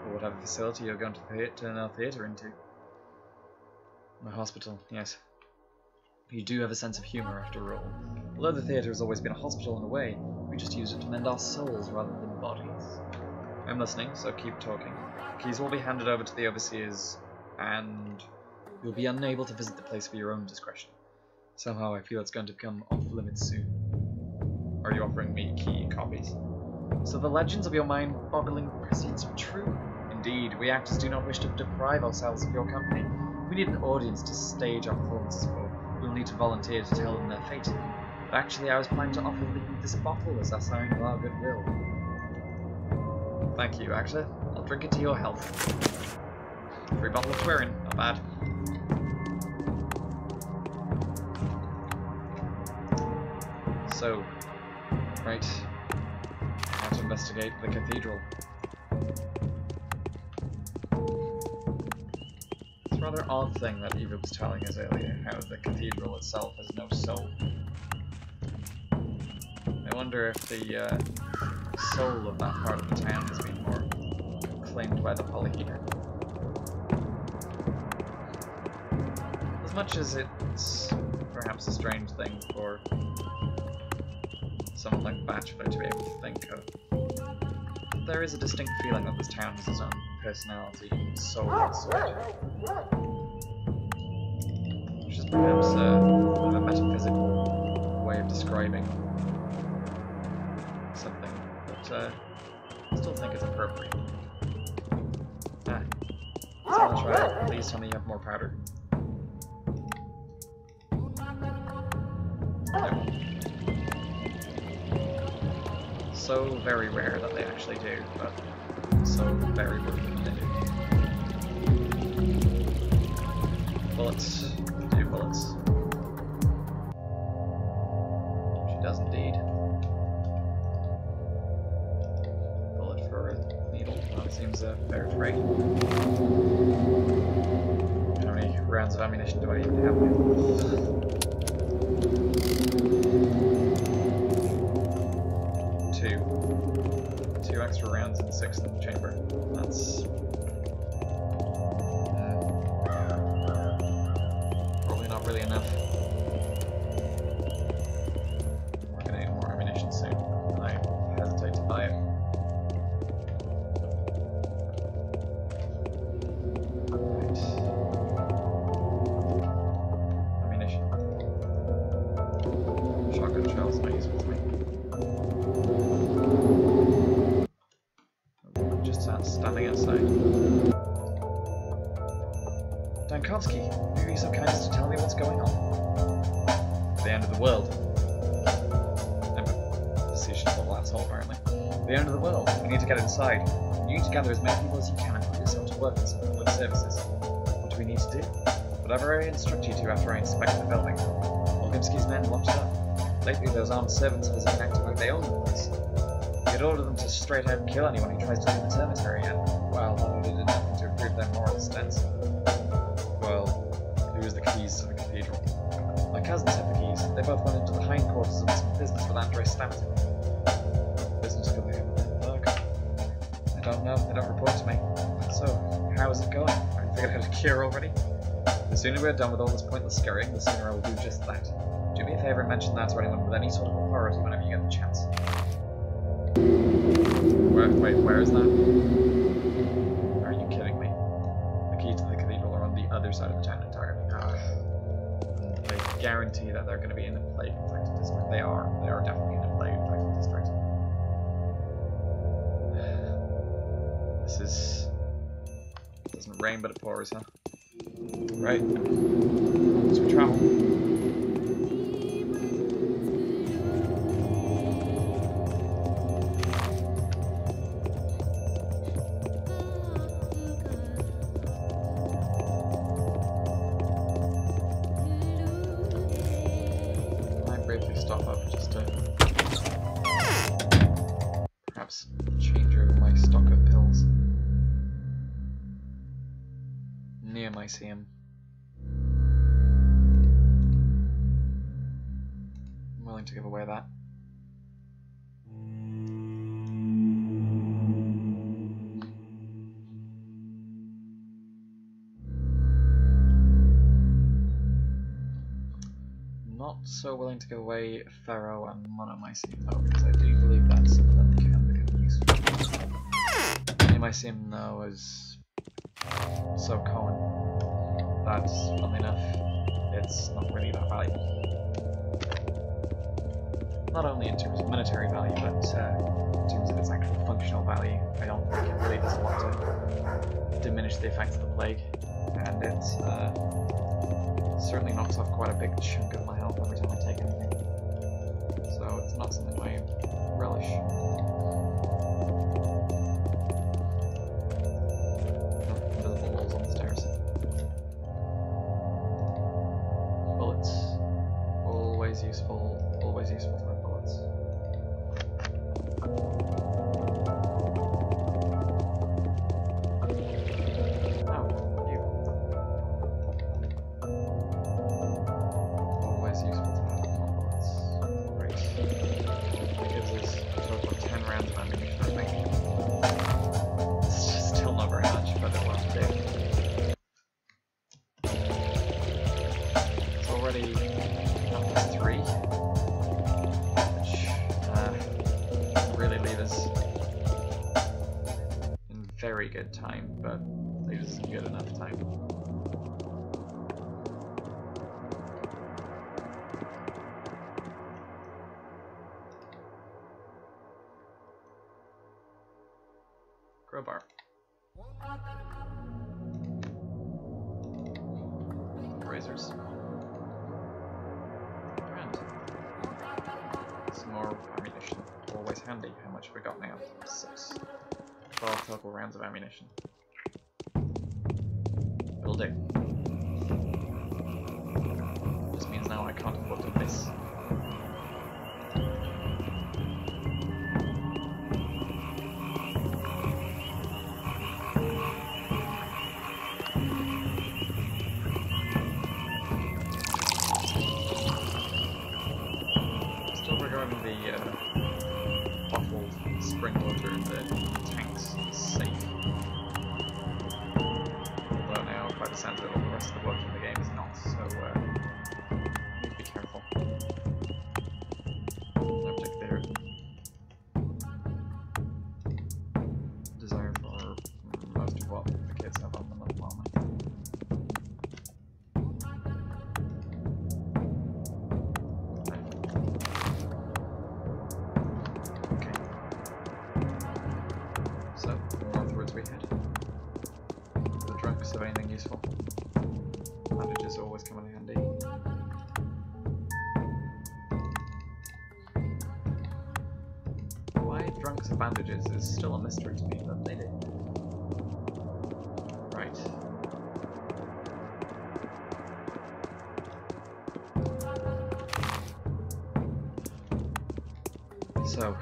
A: or whatever facility you're going to turn our theatre into. The hospital, yes. You do have a sense of humour after all. Although the theatre has always been a hospital in a way, we just use it to mend our souls rather than bodies. I'm listening, so keep talking. Keys will be handed over to the overseers, and you'll be unable to visit the place for your own discretion. Somehow I feel it's going to become off limits soon. Are you offering me key copies? So the legends of your mind-boggling prescience are true? Indeed, we actors do not wish to deprive ourselves of your company. We need an audience to stage our performances for. We'll need to volunteer to tell them their fate. But actually I was planning to offer them this bottle as a sign of our goodwill. Thank you, actor. I'll drink it to your health. Free bottle of Twirin, not bad. So, right, how to investigate the cathedral. It's a rather odd thing that Eva was telling us earlier, how the cathedral itself has no soul. I wonder if the soul of that part of the town has been more claimed by the polyhedron. As much as it's perhaps a strange thing for someone like Bachelor to be able to think of, there is a distinct feeling that this town has its own personality, soul, and sort. Which is perhaps a metaphysical way of describing something, but I still think it's appropriate. Let's try. Please tell me you have more powder. No. So very rare that they actually do, but so very worth it that they do. Bullets. Do bullets. She does indeed. Bullet for a needle. Well, it seems a fair trade. How many rounds of ammunition do I even have now? 2 extra rounds and 6 in the chamber. That's probably not really enough. We're gonna need more ammunition soon, and I hesitate to buy it. Right. Ammunition. Shotgun shells not useful to me. Standing outside. Dankovsky, will you be so kind as to tell me what's going on? The end of the world. I'm a facetious little asshole, apparently. The end of the world. We need to get inside. You need to gather as many people as you can and put yourself to work in some public services. What do we need to do? Whatever I instruct you to after I inspect the building. Volgimsky's men watched up. Lately, those armed servants of his have been acting like they own the place. You'd order them to straight out kill anyone who tries to leave the cemetery, and, well, that would have done nothing to improve their moral stance. Well, who has the keys to the cathedral? My cousins have the keys. They both went into the hindquarters on some business with Andrei Stanton. What business could they have with that bug? I don't know. They don't report to me. So, how is it going? Have you figured out a cure already? The sooner we're done with all this pointless scurrying, the sooner I will do just that. Do me a favour and mention that to anyone with any sort of authority whenever you get the chance. Where is that? Are you kidding me? The keys to the cathedral are on the other side of the town entirely. I guarantee that they're going to be in the plague-infected district. They are. They are definitely in the plague-infected district. This is... It doesn't rain, but it pours, huh? Right. Let's we travel. Stop up just to perhaps change over my stock of pills. Neomycin. I'm willing willing to give away that. Not so willing to give away Pharaoh and Monomycete though, because I do believe that some of them can become useful. Monomycete though is so common that, funnily enough, it's not really that valuable. Not only in terms of monetary value, but in terms of its actual functional value. I don't think it really does a lot to diminish the effects of the plague, and it certainly knocks off quite a big chunk of my health every time I take anything. So it's not something I relish. Invisible walls on the stairs. Bullets. Always useful to have bullets. Oh, you. Always useful to have bullets. Right. That gives us a total of 10 rounds of ammunition, I think. It's just still not very much, but it will have to do. It's already up to 3. Really leave us in very good time, but leave us in good enough time. Crowbar. Razors. Grand. Some more ammunition. Always handy. How much have we got now? 6. 12 total rounds of ammunition. It'll do. Just means now I can't afford to miss. Still regarding the bottled spring water in the tanks is safe. Although now, by the sounds of it, all the rest of the water in the game is not, so need to be careful. No particular desire for most of what the kids have on them at the moment. So, northwards we head. For the drunks of anything useful. Bandages always come in handy. Why drunks have bandages is still a mystery to me, but they do. Right. So,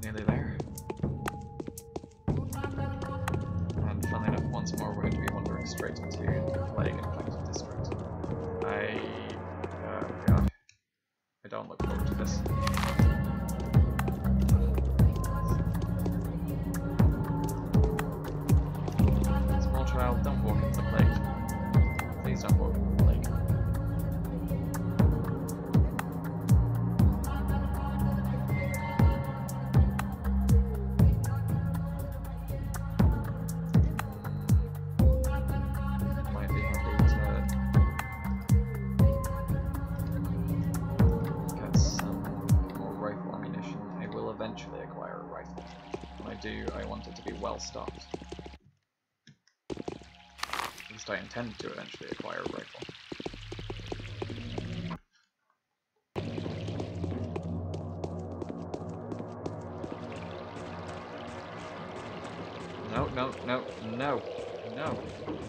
A: nearly there. And funnily enough, once more we're going to be wandering straight into the plague-infected district. God. I don't look forward to this. Small child, don't walk into the plague. Please don't walk into the plague. Might be handy to get some more rifle ammunition. I will eventually acquire a rifle. When I do, I want it to be well stocked. At least I intend to eventually acquire a rifle.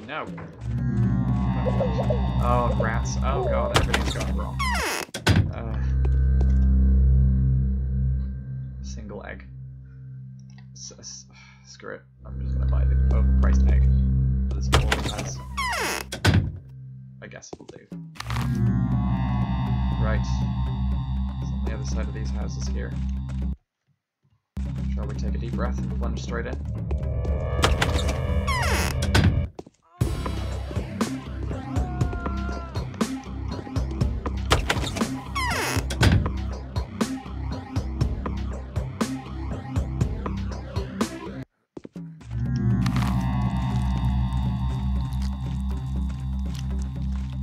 A: No. Oh, rats. Oh god, everything's gone wrong. Single egg. Screw it. I'm just gonna buy the overpriced egg. This always has. I guess it'll do. Right. the other side of these houses here. Shall we take a deep breath and plunge straight in?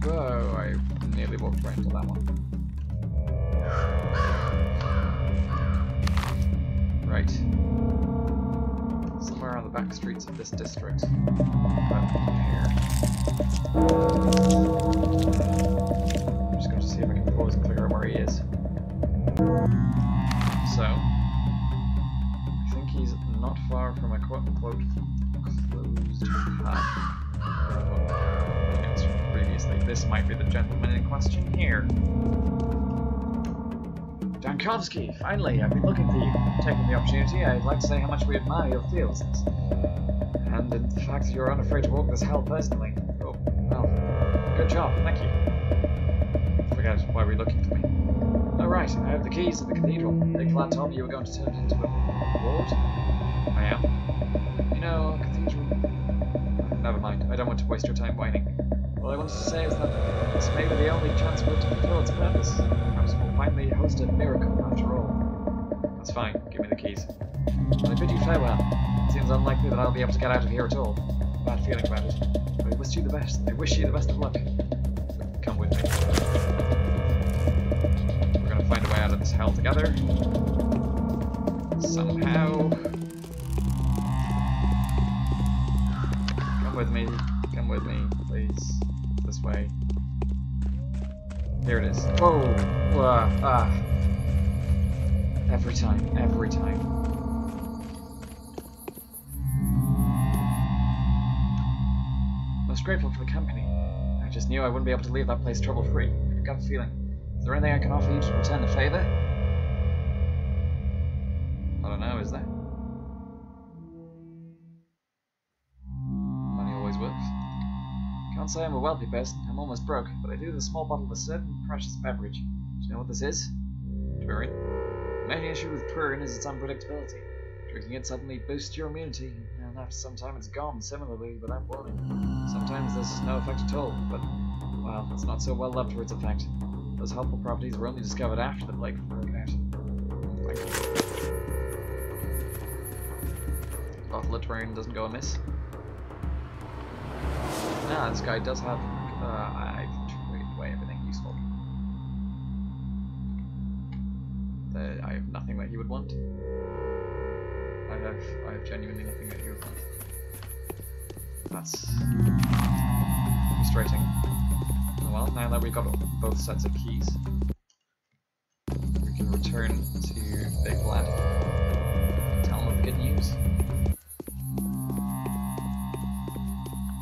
A: Whoa, I nearly walked right into that one. Right. Somewhere on the back streets of this district. About here. I'm just going to see if I can pause and figure out where he is. So, I think he's not far from a quote-unquote closed path. Previously, this might be the gentleman in question here. Dankovsky, finally, I've been looking for you. Taking the opportunity, I'd like to say how much we admire your fearlessness. And in the fact that you're unafraid to walk this hell personally. Oh, well, good job, thank you. Forget why we're looking for me. Oh right, I have the keys to the cathedral. Big Flat told me you were going to turn it into a ward. I am. You know, cathedral... Never mind, I don't want to waste your time whining. All I wanted to say is that this may be the only chance for it to fulfill its purpose. Perhaps we'll finally host a miracle after all. That's fine, give me the keys. I bid you farewell. It seems unlikely that I'll be able to get out of here at all. Bad feeling about it. But I wish you the best. I wish you the best of luck. Come with me. We're gonna find a way out of this hell together. Somehow. Come with me. Come with me, please. This way. Here it is. Whoa! Every time, every time. Most grateful for the company. I just knew I wouldn't be able to leave that place trouble-free. I've got a feeling. Is there anything I can offer you to return the favor? I don't know, is there? Money always works. Can't say I'm a wealthy person, I'm almost broke, but I do have a small bottle of a certain precious beverage. Do you know what this is? Turin. The main issue with Turin is its unpredictability. Drinking it suddenly boosts your immunity, and after some time it's gone, similarly, without warning. Sometimes there's no effect at all, but, well, it's not so well loved for its effect. Those helpful properties were only discovered after the plague broke out. Bottle of Turin doesn't go amiss. Nah, this guy does have, I traded away everything useful. I have nothing that he would want. I have genuinely nothing that he would want. That's frustrating. Well, now that we've got both sets of keys, we can return to Big Lad and tell him of the good news.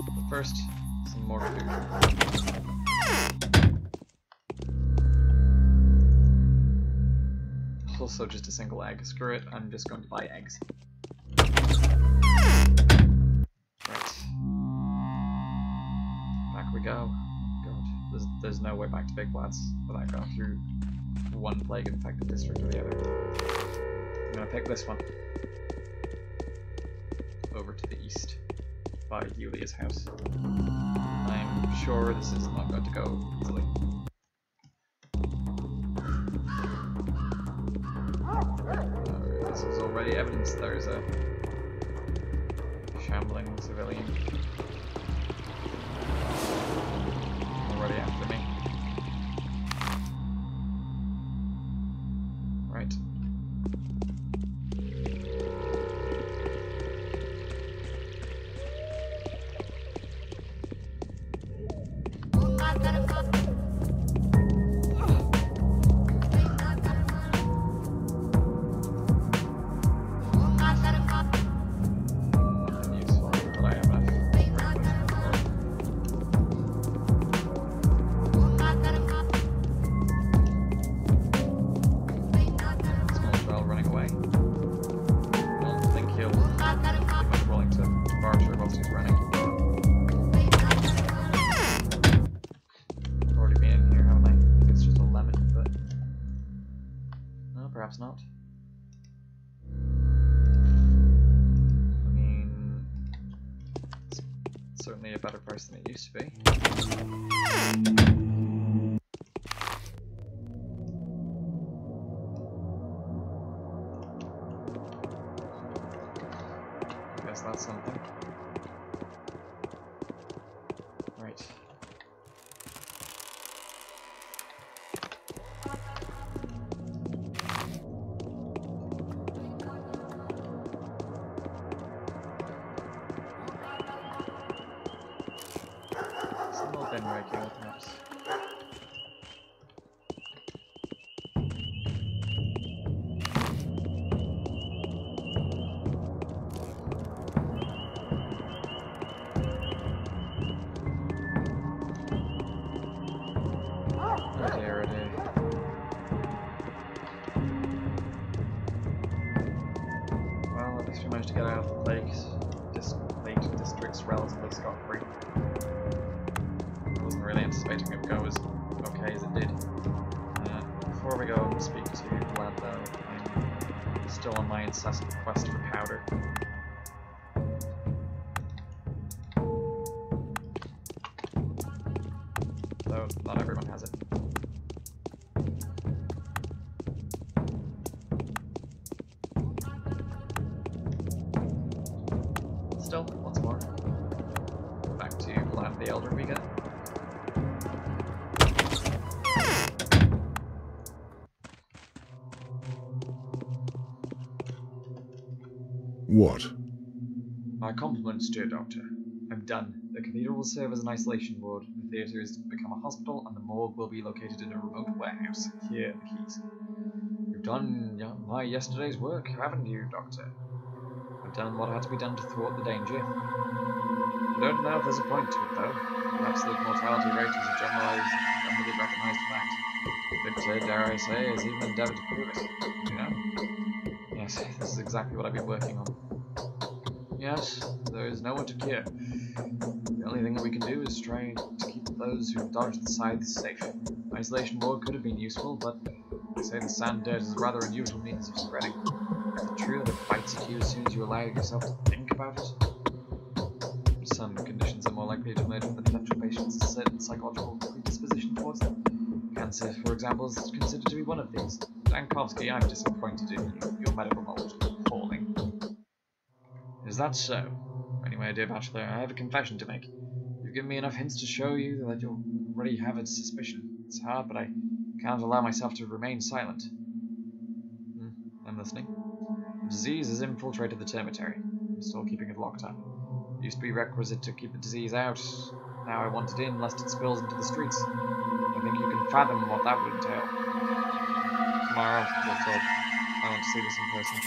A: But first, some more food. Also just a single egg. Screw it, I'm just going to buy eggs. Right. Back we go. God, there's no way back to Big Flats without going through one plague-infected district or the other. I'm gonna pick this one. Over to the east, by Yulia's house. I'm sure this is not going to go easily. This is already evidence there's a shambling civilian already after me. Right. Nothing useful, but I have enough certainly a better price than it used to be. I guess that's something. Right. Some more bin regular, perhaps. Oh dear, oh dear. Well, at least we managed to get out of the plague districts relatively scot-free. I wasn't really anticipating it would go as okay as it did. Before we go and speak to Vlad though, I'm still on my incessant quest for powder. Though not everyone has it. Still, once more. Back to Vlad the Elder we go.
B: What?
A: My compliments, dear Doctor. I'm done. The cathedral will serve as an isolation ward, the theatre is to become a hospital, and the morgue will be located in a remote warehouse. Here are the keys. You've done my yesterday's work, haven't you, Doctor? I've done what had to be done to thwart the danger. I don't know if there's a point to it, though. The absolute mortality rate is a generally recognised fact. Victor, dare I say, has even endeavoured to prove it. You know? Yes, this is exactly what I've been working on. Yes, there is no one to cure. The only thing that we can do is try to keep those who dodged the scythes safe. Isolation ward could have been useful, but they say the sand dirt is a rather unusual means of spreading. Is it true that it bites at you as soon as you allow yourself to think about it? Some conditions are more likely to emerge when the potential patient has a certain psychological predisposition towards them. Cancer, for example, is considered to be one of these. Dankovsky, I'm disappointed in you. Your medical knowledge is appalling. Is that so? Anyway, dear Bachelor, I have a confession to make. You've given me enough hints to show you that you already have a suspicion. It's hard, but I can't allow myself to remain silent. I'm listening. The disease has infiltrated the termitary. I'm still keeping it locked up. It used to be requisite to keep the disease out. Now I want it in, lest it spills into the streets. I think you can fathom what that would entail. Tomorrow, we'll talk. I want to see this in person.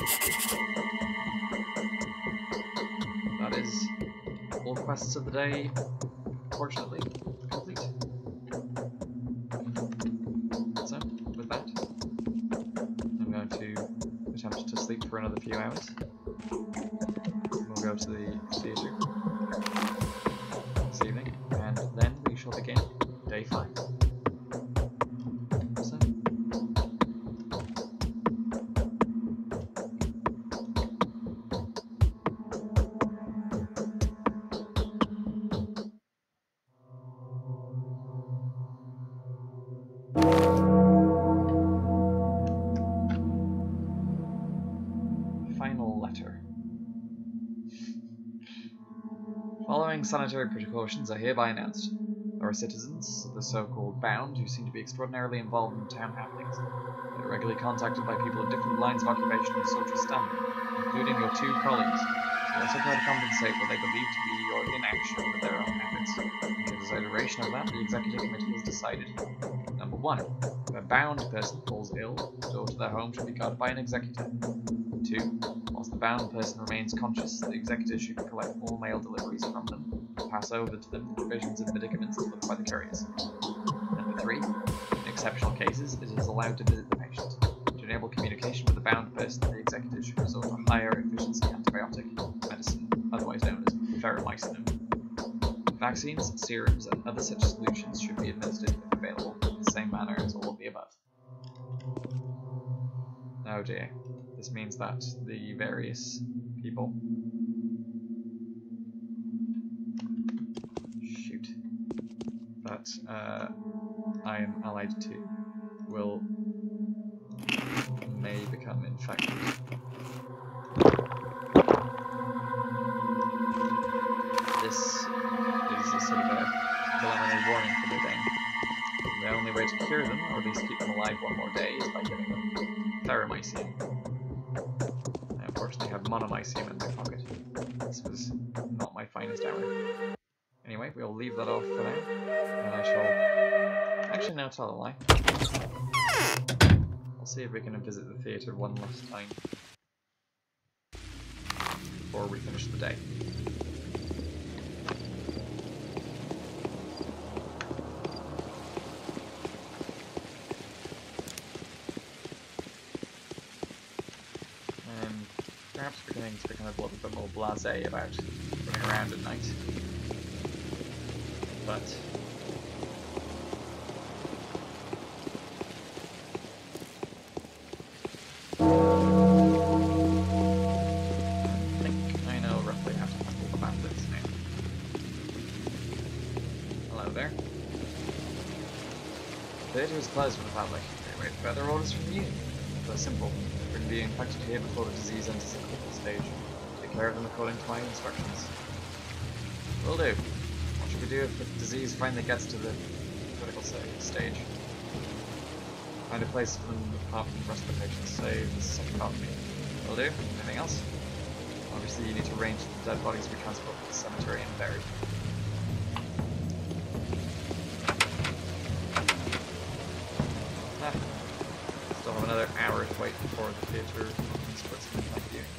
A: That is all quests of the day, fortunately, complete. So, with that, I'm going to attempt to sleep for another few hours. We'll go to the theatre this evening, and then we shall begin day 5. So, final letter. Following sanitary precautions are hereby announced. There are citizens, the so-called bound, who seem to be extraordinarily involved in town happenings. They are regularly contacted by people of different lines of occupation and social standing, including your 2 colleagues. They also try to compensate what they believe to be your inaction with their own habits. In consideration of that, the Executive Committee has decided. Number 1. If a bound person falls ill, the door to their home should be guarded by an executor. 2. Whilst the bound person remains conscious, the executor should collect all mail deliveries from them and pass over to them the provisions of medicaments delivered by the couriers. Number 3. In exceptional cases, it is allowed to visit the patient. To enable communication with the bound person, the executor should resort to higher efficiency antibiotic medicine, otherwise known as ferromycin. Vaccines, serums, and other such solutions should be administered, if available, in the same manner as all of the above. Oh dear. This means that the various people I am allied to may become infected. This is a sort of a preliminary warning for the game. The only way to cure them, or at least keep them alive one more day, is by giving them paramycin. I unfortunately have monomycin in my pocket. This was not my finest hour. Anyway, we'll leave that off for now, and I shall... Actually, no, tell a lie. I'll see if we can visit the theatre one last time before we finish the day. Perhaps beginning to become a little bit more blasé about running around at night. But I think I know roughly how to handle the bandits now. Hello there. The theatre is closed for the public. They wait for further orders from you. They're simple. We're being infected here before the disease enters the critical stage. Take care of them according to my instructions. Will do. What should we do if the disease finally gets to the critical stage? Find a place for them apart from the rest of the patients. Save the second me. Will do. Anything else? Obviously you need to arrange the dead bodies we transport to the cemetery and bury. Still have another hour to wait before the theatre splits from my viewing.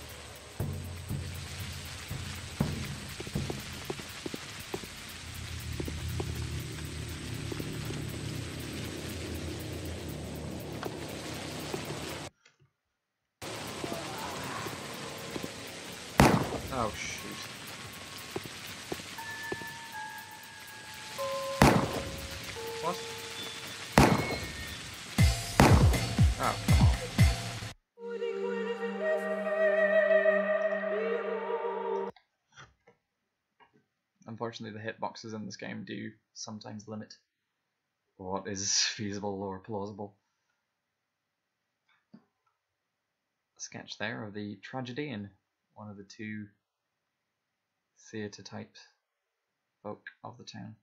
A: Oh shoot. What? Oh, come on. Unfortunately, the hitboxes in this game do sometimes limit what is feasible or plausible. A sketch there of the tragedian, one of the two theatre type folk of the town.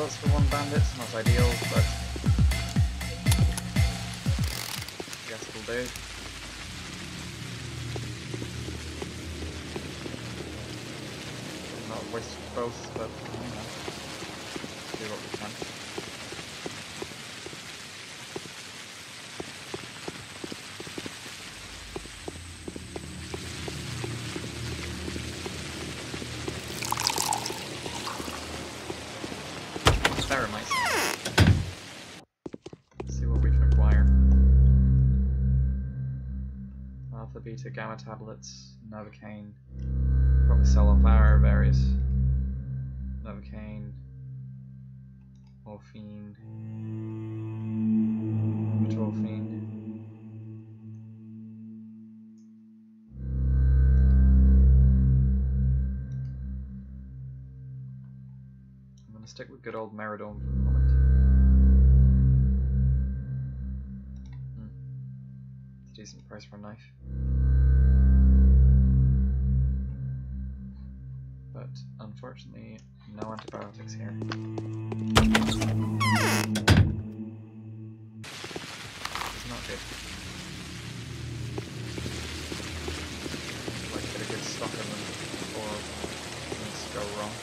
A: For one bandit, not ideal, but I guess it'll do. Not waste both, but you know, do what we can. Let's see what we can acquire. Alpha, beta, gamma tablets, Novocaine. Probably sell off our various Novocaine, morphine, metformin. I'm gonna stick with good old Meridone for the moment. It's a decent price for a knife. But unfortunately, no antibiotics here. It's not good. I'd like to get a good stock of them before things go wrong.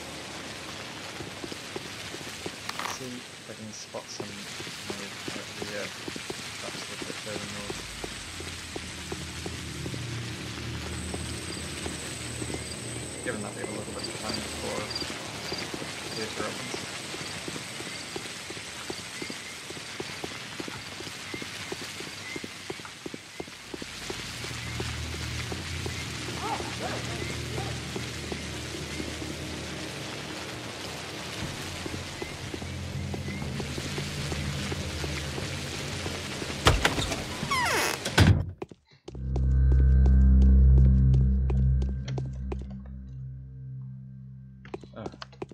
A: Let's see if I can spot some of the traps with the further north. Given that we have a little bit of time before the theatre opens.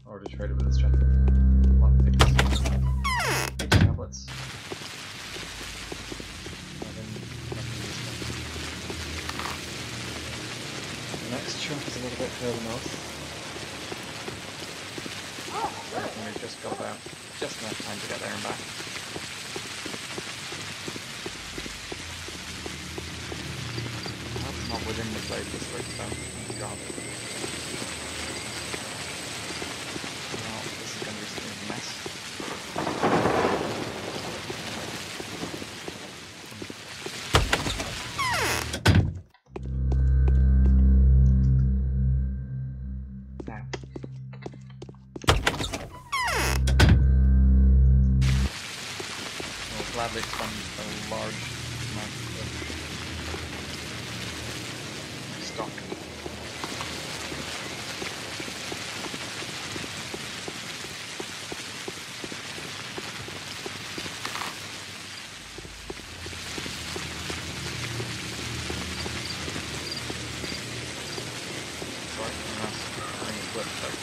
A: Already traded with this gentleman. Lockpicks. Tablets. The next chunk is a little bit further north. I reckon we've just got about just enough time to get there and back. That's not within the Blade District, so thank God. Gladly expend a large amount of stock. Sorry, I'm having a flip there.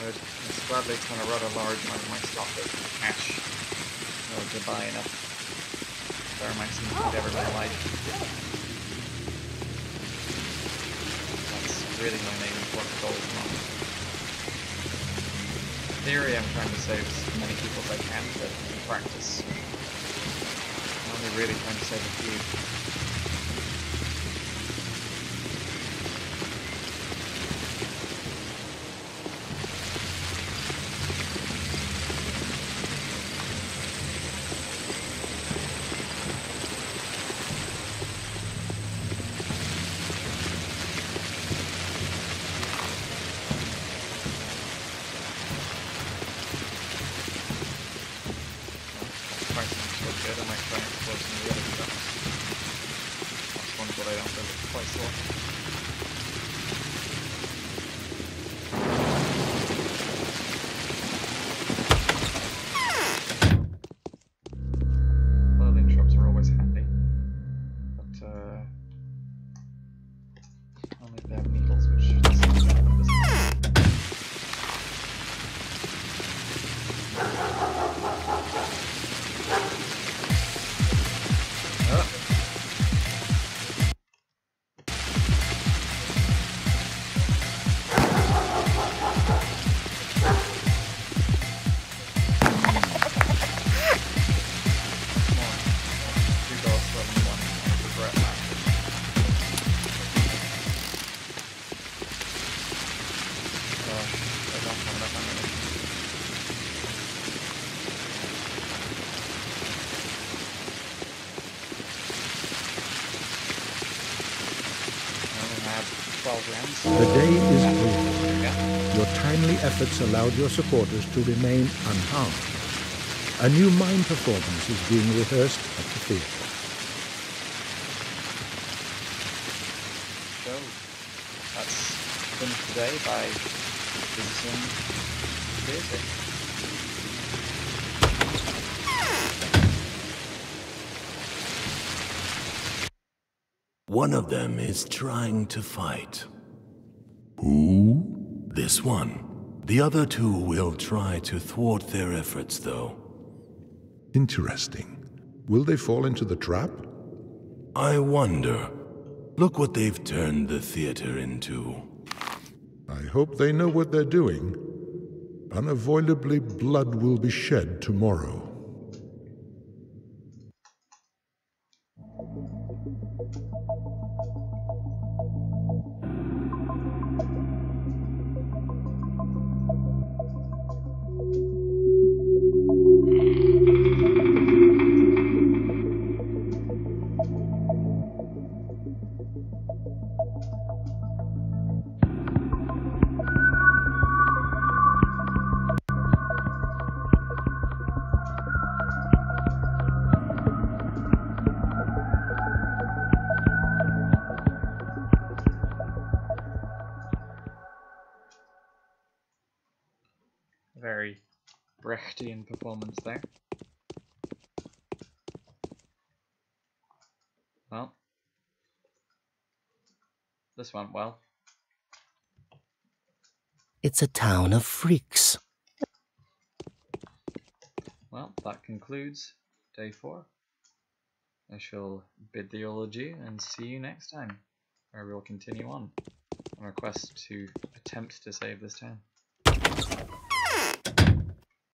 A: It's gladly expend a rather large amount of my stock of cash to buy enough Thermax to feed everybody alive. That's really my main important goal at the moment. In theory, I'm trying to save as many people as I can, but in practice, I'm only really trying to save a few. I might try and explore some of the other stuff. That's one that I don't visit quite so often. Clothing shops are always handy, but only if they have needles, which this gentleman doesn't have.
F: The day is over. Your timely efforts allowed your supporters to remain unharmed. A new mime performance is being rehearsed at the theatre.
A: So, that's finished today by visiting the theatre.
C: One of them is trying to fight.
B: Who?
C: This one. The other two will try to thwart their efforts, though.
B: Interesting. Will they fall into the trap?
C: I wonder. Look what they've turned the theater into.
B: I hope they know what they're doing. Unavoidably, blood will be shed tomorrow.
A: very Brechtian performance there. Well, this went well.
G: It's a town of freaks.
A: Well, that concludes day 4. I shall bid the eulogy and see you next time, where we'll continue on our quest to attempt to save this town.